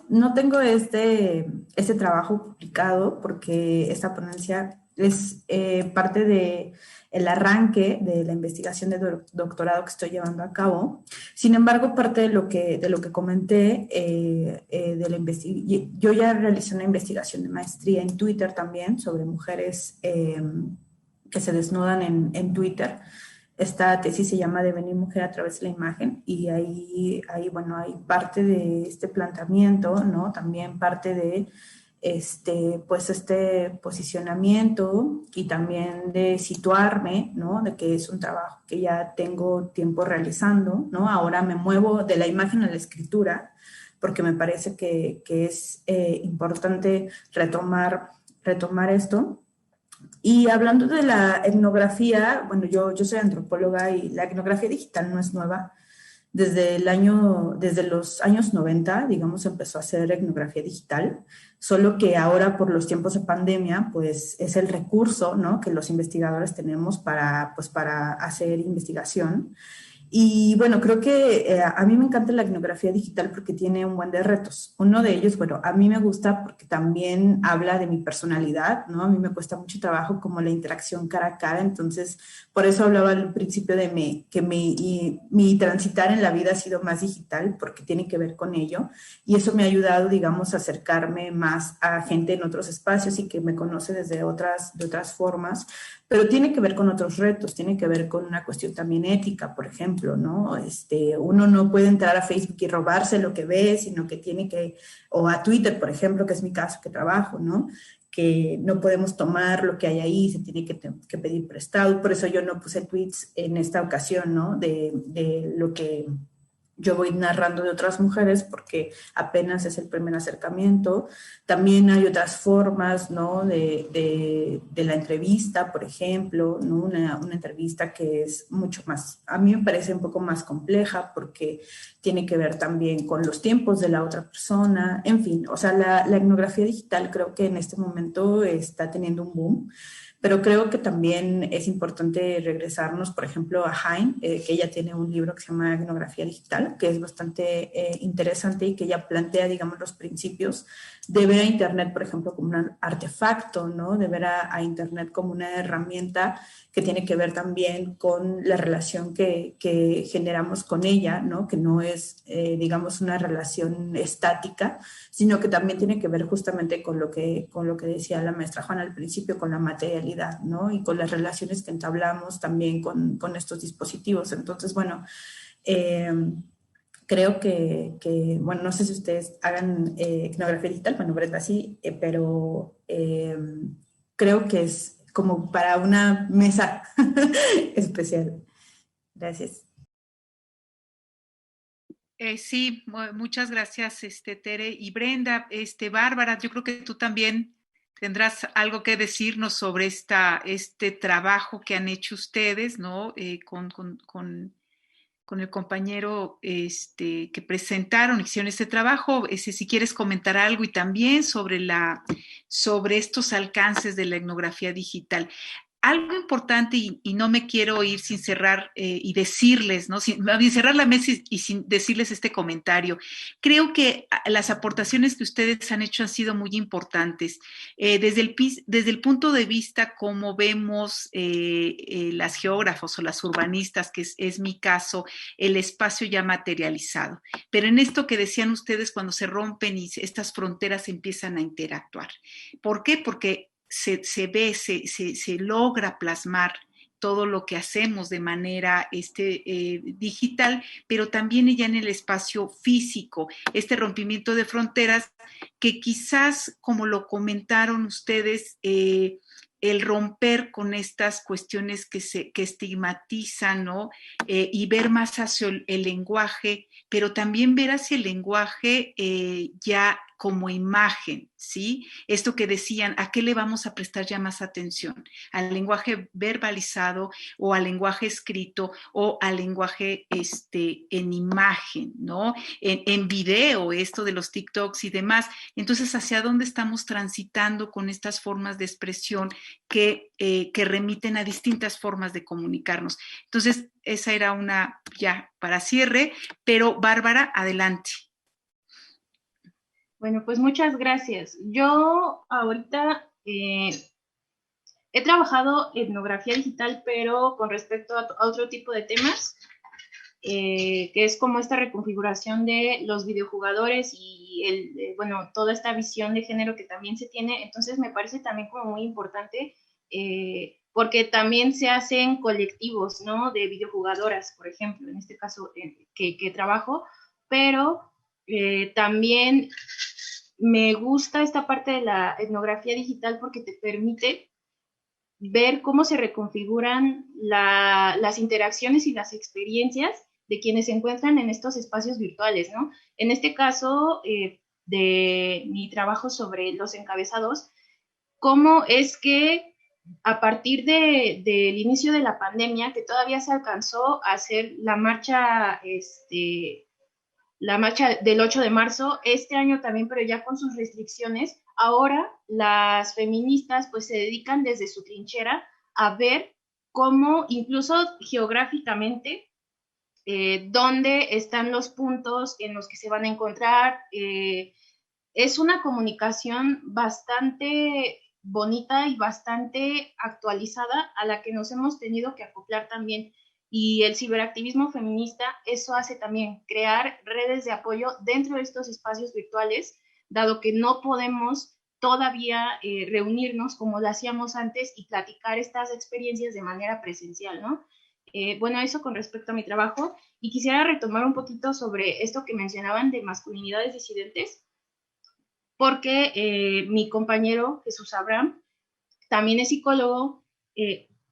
no tengo este trabajo publicado porque esta ponencia es parte del arranque de la investigación de doctorado que estoy llevando a cabo. Sin embargo, parte de lo que comenté, yo ya realicé una investigación de maestría en Twitter también sobre mujeres que se desnudan en Twitter. Esta tesis se llama Devenir mujer a través de la imagen y ahí bueno, hay parte de este planteamiento, ¿no? También parte de este posicionamiento y también de situarme, ¿no? De que es un trabajo que ya tengo tiempo realizando, ¿no? Ahora me muevo de la imagen a la escritura, porque me parece que es importante retomar esto. Y hablando de la etnografía, bueno, yo soy antropóloga y la etnografía digital no es nueva. Desde los años 90, digamos, empezó a hacer etnografía digital, solo que ahora por los tiempos de pandemia, pues es el recurso, ¿no?, que los investigadores tenemos para hacer investigación. Y bueno, creo que a mí me encanta la etnografía digital porque tiene un buen de retos. Uno de ellos, bueno, a mí me gusta porque también habla de mi personalidad, ¿no? A mí me cuesta mucho trabajo como la interacción cara a cara, entonces por eso hablaba al principio de mi transitar en la vida ha sido más digital porque tiene que ver con ello y eso me ha ayudado, digamos, a acercarme más a gente en otros espacios y que me conoce de otras formas, pero tiene que ver con otros retos, tiene que ver con una cuestión también ética, por ejemplo, ¿no? Uno no puede entrar a Facebook y robarse lo que ve, sino que tiene que, o a Twitter, por ejemplo, que es mi caso que trabajo, ¿no? Que no podemos tomar lo que hay ahí, se tiene que pedir prestado, por eso yo no puse tweets en esta ocasión, ¿no? De lo que yo voy narrando de otras mujeres porque apenas es el primer acercamiento. También hay otras formas, ¿no? De la entrevista, por ejemplo, ¿no? Una entrevista que es mucho más, a mí me parece un poco más compleja porque tiene que ver también con los tiempos de la otra persona. En fin, o sea, la etnografía digital creo que en este momento está teniendo un boom. Pero creo que también es importante regresarnos, por ejemplo, a Hein, que ella tiene un libro que se llama Etnografía Digital, que es bastante interesante y que ella plantea, digamos, los principios de ver a Internet, por ejemplo, como un artefacto, ¿no? De ver a Internet como una herramienta que tiene que ver también con la relación que generamos con ella, ¿no? Que no es, digamos, una relación estática, sino que también tiene que ver justamente con lo que decía la maestra Juana al principio, con la materialidad, ¿no? Y con las relaciones que entablamos también con estos dispositivos. Entonces, bueno, creo bueno, no sé si ustedes hagan etnografía digital, bueno, Brenda sí, pero creo que es como para una mesa especial. Gracias. Sí, muchas gracias, Tere y Brenda. Bárbara, yo creo que tú también tendrás algo que decirnos sobre este trabajo que han hecho ustedes, ¿no? Con el compañero que presentaron, hicieron este trabajo, si quieres comentar algo y también sobre estos alcances de la etnografía digital. Algo importante, y no me quiero ir sin cerrar y decirles, ¿no? Sin cerrar la mesa y sin decirles este comentario. Creo que las aportaciones que ustedes han hecho han sido muy importantes. Desde el punto de vista como vemos las geógrafos o las urbanistas, que es mi caso, el espacio ya materializado. Pero en esto que decían ustedes, cuando se rompen y estas fronteras empiezan a interactuar. ¿Por qué? Porque se ve, se logra plasmar todo lo que hacemos de manera digital, pero también ya en el espacio físico, este rompimiento de fronteras que quizás, como lo comentaron ustedes, el romper con estas cuestiones que estigmatizan, ¿no? Y ver más hacia el lenguaje, pero también ver hacia el lenguaje ya como imagen, ¿sí? Esto que decían, ¿a qué le vamos a prestar ya más atención? ¿Al lenguaje verbalizado o al lenguaje escrito o al lenguaje en imagen, ¿no? En video, esto de los TikToks y demás. Entonces, ¿hacia dónde estamos transitando con estas formas de expresión que remiten a distintas formas de comunicarnos? Entonces, esa era una ya para cierre, pero Bárbara, adelante. Bueno, pues muchas gracias. Yo ahorita he trabajado etnografía digital, pero con respecto a otro tipo de temas, que es como esta reconfiguración de los videojugadores y bueno, toda esta visión de género que también se tiene. Entonces me parece también como muy importante porque también se hacen colectivos, ¿no? De videojugadoras, por ejemplo, en este caso que trabajo, pero también me gusta esta parte de la etnografía digital porque te permite ver cómo se reconfiguran las interacciones y las experiencias de quienes se encuentran en estos espacios virtuales, ¿no? En este caso, de mi trabajo sobre los encabezados, cómo es que a partir del inicio de la pandemia, que todavía se alcanzó a hacer la marcha del 8 de marzo, este año también, pero ya con sus restricciones, ahora las feministas pues se dedican desde su trinchera a ver cómo incluso geográficamente dónde están los puntos en los que se van a encontrar. Es una comunicación bastante bonita y bastante actualizada a la que nos hemos tenido que acoplar también. Y el ciberactivismo feminista, eso hace también crear redes de apoyo dentro de estos espacios virtuales, dado que no podemos todavía reunirnos como lo hacíamos antes y platicar estas experiencias de manera presencial, ¿no? Bueno, eso con respecto a mi trabajo. Y quisiera retomar un poquito sobre esto que mencionaban de masculinidades disidentes, porque mi compañero Jesús Abraham también es psicólogo.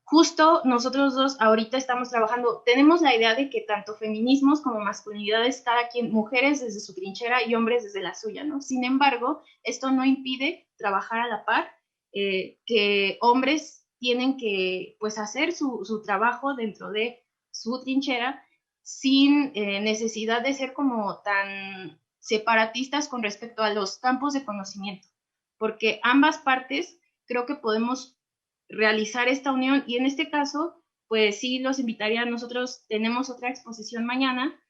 Justo nosotros dos ahorita estamos trabajando, tenemos la idea de que tanto feminismos como masculinidades, cada quien, mujeres desde su trinchera y hombres desde la suya, ¿no? Sin embargo, esto no impide trabajar a la par, que hombres tienen que pues hacer su trabajo dentro de su trinchera sin necesidad de ser como tan separatistas con respecto a los campos de conocimiento, porque ambas partes creo que podemos realizar esta unión y en este caso, pues sí los invitaría, nosotros tenemos otra exposición mañana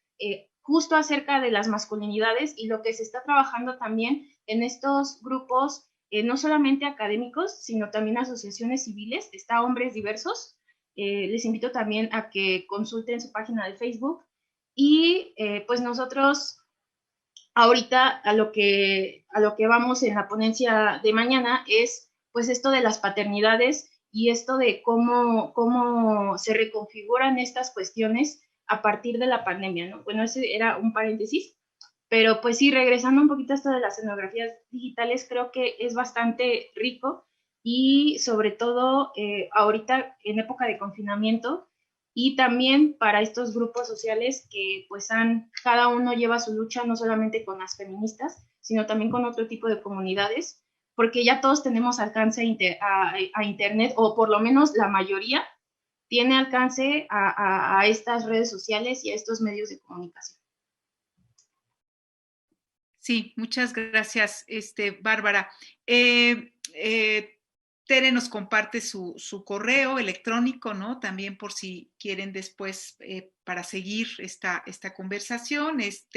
justo acerca de las masculinidades y lo que se está trabajando también en estos grupos, no solamente académicos, sino también asociaciones civiles, está Hombres Diversos. Les invito también a que consulten su página de Facebook y pues nosotros ahorita a lo que vamos en la ponencia de mañana es pues esto de las paternidades y esto de cómo se reconfiguran estas cuestiones a partir de la pandemia, ¿no? Bueno, ese era un paréntesis, pero pues sí, regresando un poquito a esto de las escenografías digitales, creo que es bastante rico y sobre todo ahorita en época de confinamiento, y también para estos grupos sociales que pues cada uno lleva su lucha no solamente con las feministas, sino también con otro tipo de comunidades, porque ya todos tenemos alcance a Internet, o por lo menos la mayoría tiene alcance a estas redes sociales y a estos medios de comunicación. Sí, muchas gracias, Bárbara. Tere nos comparte su correo electrónico, ¿no? También por si quieren después para seguir esta conversación, es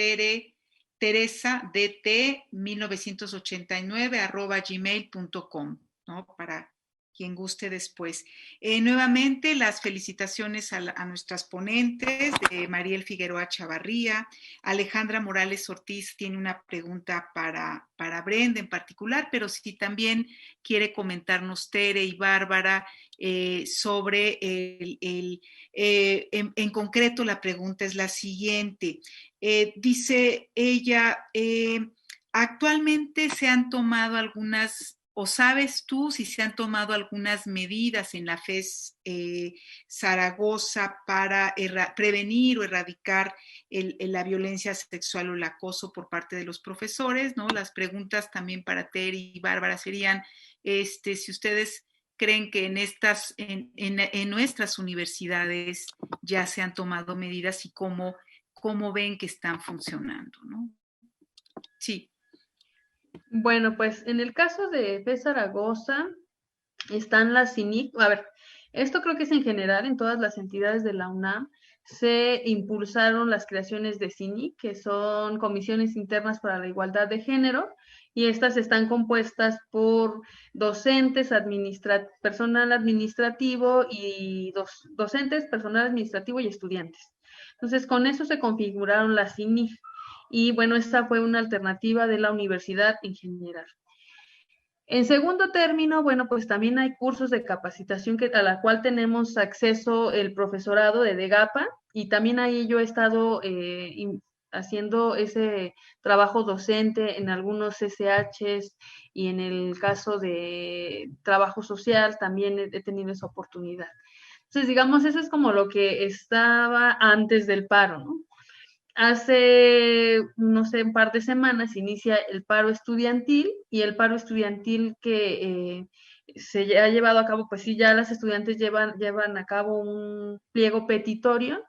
teresadt1989 @gmail.com, ¿no? Para quien guste después. Nuevamente, las felicitaciones a nuestras ponentes, de Mariel Figueroa Chavarría. Alejandra Morales Ortiz tiene una pregunta para Brenda en particular, pero si también quiere comentarnos Tere y Bárbara sobre en concreto la pregunta es la siguiente. Dice ella, actualmente se han tomado algunas, o sabes tú si se han tomado algunas medidas en la FES Zaragoza para prevenir o erradicar la violencia sexual o el acoso por parte de los profesores, ¿no? Las preguntas también para Tere y Bárbara serían, si ustedes creen que en nuestras universidades ya se han tomado medidas y cómo ven que están funcionando, ¿no? Sí. Bueno, pues en el caso de FES Zaragoza están las CINIC. A ver, esto creo que es en general en todas las entidades de la UNAM. Se impulsaron las creaciones de CINIC, que son comisiones internas para la igualdad de género, y estas están compuestas por docentes, personal administrativo y docentes, personal administrativo y estudiantes. Entonces, con eso se configuraron las CINIC. Y bueno, esta fue una alternativa de la universidad en general. En segundo término, bueno, pues también hay cursos de capacitación a la cual tenemos acceso el profesorado de DEGAPA, y también ahí yo he estado haciendo ese trabajo docente en algunos SHs, y en el caso de trabajo social también he tenido esa oportunidad. Entonces, digamos, eso es como lo que estaba antes del paro, ¿no? Hace, no sé, un par de semanas inicia el paro estudiantil, y el paro estudiantil que se ha llevado a cabo, pues sí, ya las estudiantes llevan a cabo un pliego petitorio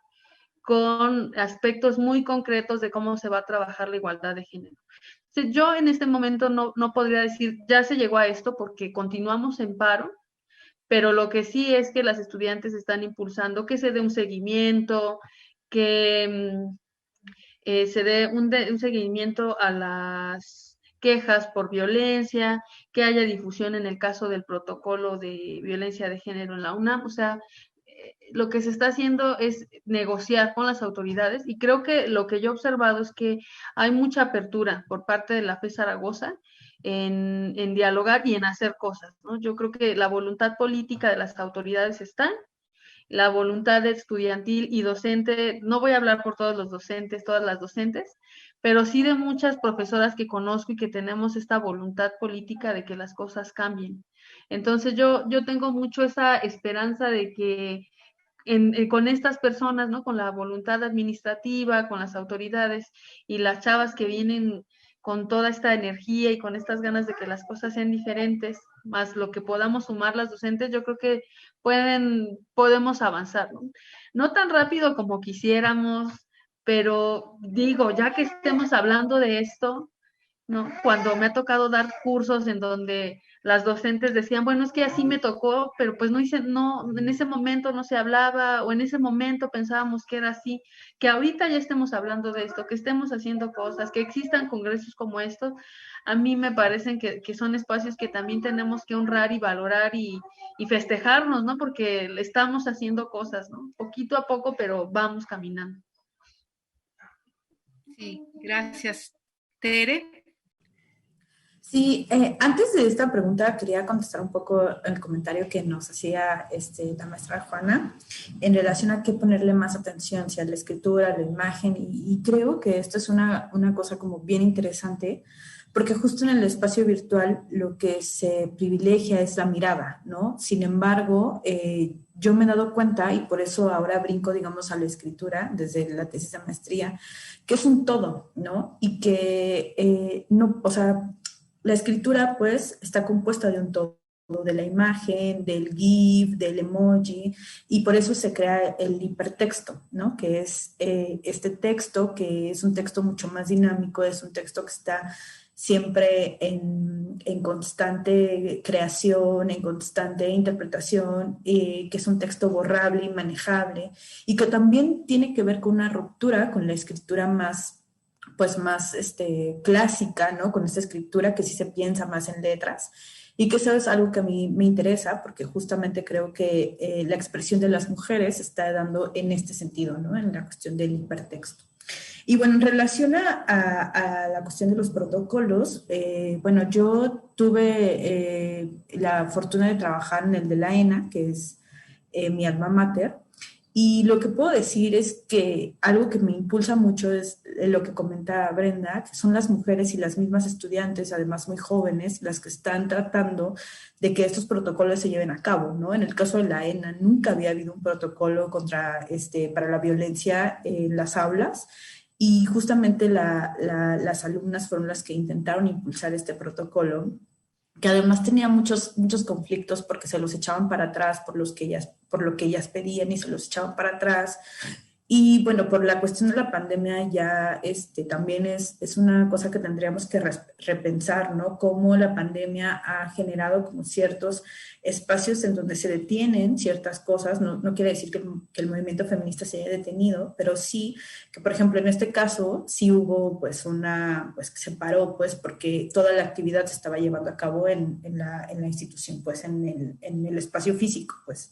con aspectos muy concretos de cómo se va a trabajar la igualdad de género. Entonces, yo en este momento no podría decir, ya se llegó a esto, porque continuamos en paro, pero lo que sí es que las estudiantes están impulsando que se dé un seguimiento, que se dé un seguimiento a las quejas por violencia, que haya difusión en el caso del protocolo de violencia de género en la UNAM. O sea, lo que se está haciendo es negociar con las autoridades, y creo que lo que yo he observado es que hay mucha apertura por parte de la FE Zaragoza en dialogar y en hacer cosas, ¿no? Yo creo que la voluntad política de las autoridades está, la voluntad estudiantil y docente, no voy a hablar por todos los docentes, todas las docentes, pero sí de muchas profesoras que conozco y que tenemos esta voluntad política de que las cosas cambien. Entonces yo tengo mucho esa esperanza de que con estas personas, ¿no? Con la voluntad administrativa, con las autoridades y las chavas que vienen con toda esta energía y con estas ganas de que las cosas sean diferentes, más lo que podamos sumar las docentes, yo creo que podemos avanzar, ¿no? No tan rápido como quisiéramos, pero digo, ya que estemos hablando de esto, ¿no? Cuando me ha tocado dar cursos en donde las docentes decían, bueno, es que así me tocó, pero pues no, en ese momento no se hablaba, o en ese momento pensábamos que era así, que ahorita ya estemos hablando de esto, que estemos haciendo cosas, que existan congresos como estos, a mí me parecen que son espacios que también tenemos que honrar y valorar y festejarnos, ¿no? Porque estamos haciendo cosas, ¿no? Poquito a poco, pero vamos caminando. Sí, gracias. Tere. Sí, antes de esta pregunta quería contestar un poco el comentario que nos hacía la maestra Juana en relación a qué ponerle más atención, si a la escritura, a la imagen, y creo que esto es una cosa como bien interesante, porque justo en el espacio virtual lo que se privilegia es la mirada, ¿no? Sin embargo, yo me he dado cuenta, y por eso ahora brinco, digamos, a la escritura desde la tesis de maestría, que es un todo, ¿no? Y que no, o sea, la escritura, pues, está compuesta de un todo, de la imagen, del GIF, del emoji, y por eso se crea el hipertexto, ¿no? Que es este texto, que es un texto mucho más dinámico, es un texto que está siempre en constante creación, en constante interpretación, que es un texto borrable y manejable, y que también tiene que ver con una ruptura con la escritura más clásica, ¿no? Con esta escritura que sí se piensa más en letras, y que eso es algo que a mí me interesa, porque justamente creo que la expresión de las mujeres se está dando en este sentido, ¿no? En la cuestión del hipertexto. Y bueno, en relación a la cuestión de los protocolos, bueno, yo tuve la fortuna de trabajar en el de la ENA, que es mi alma mater, y lo que puedo decir es que algo que me impulsa mucho es lo que comenta Brenda, que son las mujeres y las mismas estudiantes, además muy jóvenes, las que están tratando de que estos protocolos se lleven a cabo, ¿no? En el caso de la ENA, nunca había habido un protocolo para la violencia en las aulas, y justamente las alumnas fueron las que intentaron impulsar este protocolo, que además tenía muchos conflictos porque se los echaban para atrás por lo que ellas pedían, y se los echaban para atrás. Y bueno, por la cuestión de la pandemia ya también es una cosa que tendríamos que repensar, ¿no? Cómo la pandemia ha generado como ciertos espacios en donde se detienen ciertas cosas. No quiere decir que el movimiento feminista se haya detenido, pero sí que, por ejemplo, en este caso sí hubo pues que se paró, pues, porque toda la actividad se estaba llevando a cabo en la institución, pues, en el espacio físico, pues.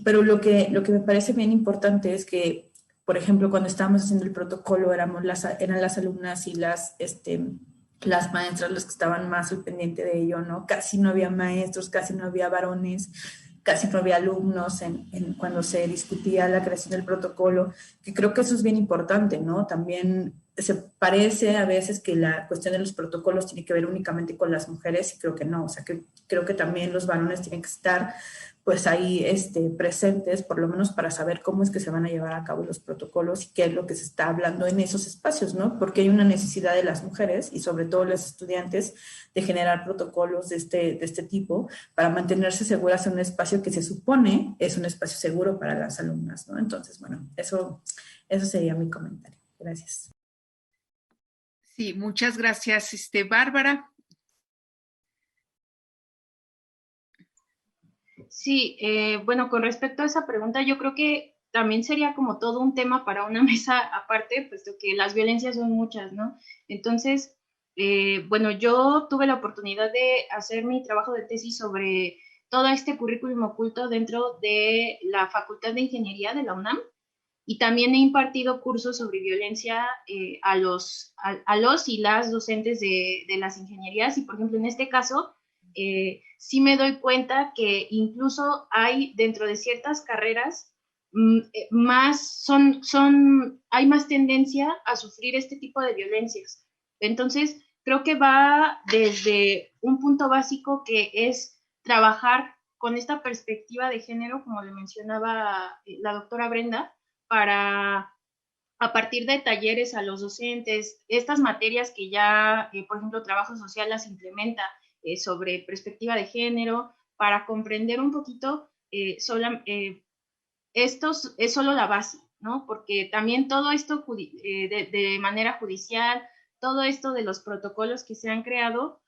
Pero lo que me parece bien importante es que, por ejemplo, cuando estábamos haciendo el protocolo, eran las alumnas y las maestras las que estaban más al pendiente de ello, ¿no? Casi no había maestros, casi no había varones, casi no había alumnos cuando se discutía la creación del protocolo, que creo que eso es bien importante, ¿no? También se parece a veces que la cuestión de los protocolos tiene que ver únicamente con las mujeres, y creo que no, o sea, que creo que también los varones tienen que estar pues ahí presentes, por lo menos para saber cómo es que se van a llevar a cabo los protocolos y qué es lo que se está hablando en esos espacios, ¿no? Porque hay una necesidad de las mujeres y sobre todo los estudiantes de generar protocolos de este tipo para mantenerse seguras en un espacio que se supone es un espacio seguro para las alumnas, ¿no? Entonces, bueno, eso sería mi comentario. Gracias. Sí, muchas gracias, Bárbara. Sí, bueno, con respecto a esa pregunta, yo creo que también sería como todo un tema para una mesa aparte, puesto que las violencias son muchas, ¿no? Entonces, bueno, yo tuve la oportunidad de hacer mi trabajo de tesis sobre todo este currículum oculto dentro de la Facultad de Ingeniería de la UNAM, y también he impartido cursos sobre violencia a los y las docentes de las ingenierías, y por ejemplo, en este caso, sí me doy cuenta que incluso hay dentro de ciertas carreras hay más tendencia a sufrir este tipo de violencias. Entonces, creo que va desde un punto básico que es trabajar con esta perspectiva de género, como le mencionaba la doctora Brenda, para, a partir de talleres a los docentes, estas materias que ya, por ejemplo, trabajo social las implementa sobre perspectiva de género, para comprender un poquito, esto es solo la base, ¿no? Porque también todo esto de manera judicial, todo esto de los protocolos que se han creado,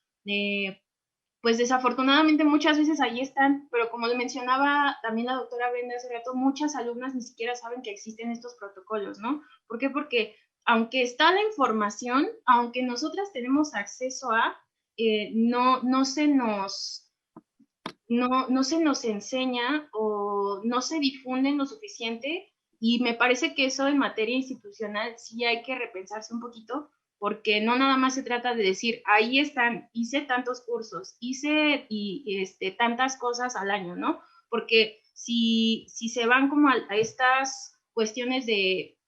pues desafortunadamente muchas veces ahí están, pero como le mencionaba también la doctora Brenda hace rato, muchas alumnas ni siquiera saben que existen estos protocolos, ¿no? ¿Por qué? Porque aunque está la información, aunque nosotras tenemos acceso a, no se nos enseña o no se difunden lo suficiente, y me parece que eso en materia institucional sí hay que repensarse un poquito, porque no nada más se trata de decir, ahí están, hice tantos cursos, hice tantas cosas al año, ¿no? Porque si se van como a estas cuestiones de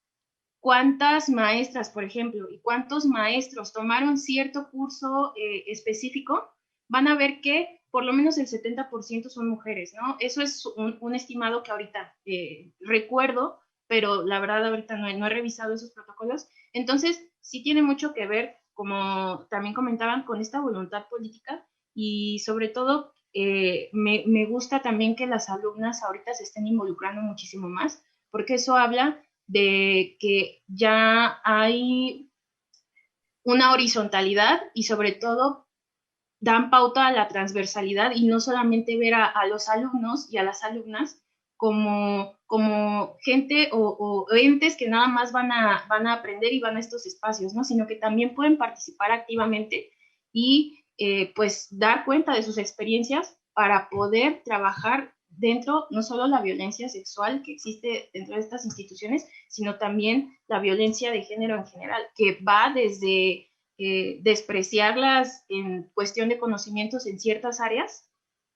cuántas maestras, por ejemplo, y cuántos maestros tomaron cierto curso específico, van a ver que por lo menos el 70% son mujeres, ¿no? Eso es un estimado que ahorita recuerdo, pero la verdad ahorita no he revisado esos protocolos. Entonces, sí tiene mucho que ver, como también comentaban, con esta voluntad política, y sobre todo me gusta también que las alumnas ahorita se estén involucrando muchísimo más, porque eso habla de que ya hay una horizontalidad y sobre todo dan pauta a la transversalidad, y no solamente ver a los alumnos y a las alumnas como gente o entes que nada más van a aprender y van a estos espacios, ¿no? Sino que también pueden participar activamente y pues dar cuenta de sus experiencias para poder trabajar dentro, no solo la violencia sexual que existe dentro de estas instituciones, sino también la violencia de género en general, que va desde despreciarlas en cuestión de conocimientos en ciertas áreas,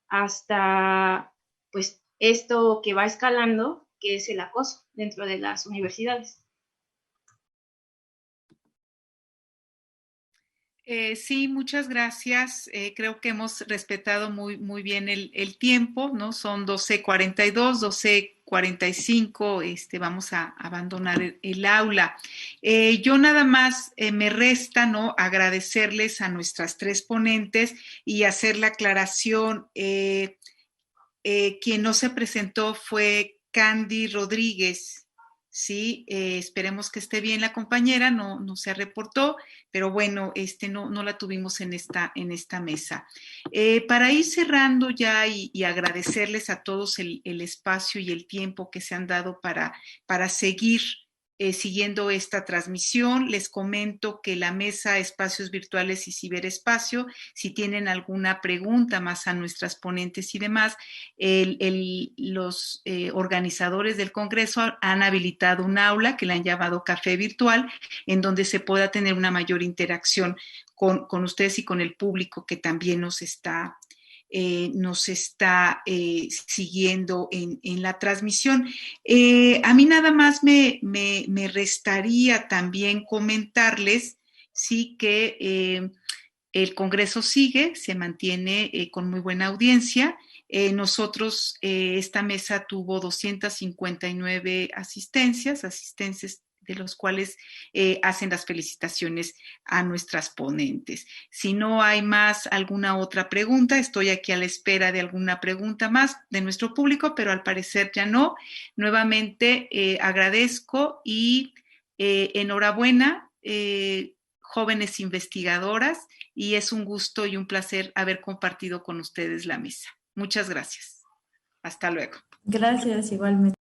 hasta pues esto que va escalando, que es el acoso dentro de las universidades. Sí, muchas gracias. Creo que hemos respetado muy bien el tiempo, ¿no? Son 12:42, 12:45, vamos a abandonar el aula. Yo nada más me resta, ¿no?, agradecerles a nuestras tres ponentes y hacer la aclaración. Quien no se presentó fue Candy Rodríguez. Sí, esperemos que esté bien la compañera, no se reportó, pero bueno, no la tuvimos en esta mesa. Para ir cerrando ya y agradecerles a todos el espacio y el tiempo que se han dado para seguir siguiendo esta transmisión, les comento que la mesa Espacios Virtuales y Ciberespacio, si tienen alguna pregunta más a nuestras ponentes y demás, los organizadores del Congreso han habilitado un aula que le han llamado Café Virtual, en donde se pueda tener una mayor interacción con ustedes y con el público que también nos está siguiendo en la transmisión. A mí nada más me restaría también comentarles, sí, que el Congreso sigue, se mantiene con muy buena audiencia. Esta mesa tuvo 259 asistencias de los cuales hacen las felicitaciones a nuestras ponentes. Si no hay más alguna otra pregunta, estoy aquí a la espera de alguna pregunta más de nuestro público, pero al parecer ya no. Nuevamente agradezco y enhorabuena, jóvenes investigadoras, y es un gusto y un placer haber compartido con ustedes la mesa. Muchas gracias. Hasta luego. Gracias, igualmente.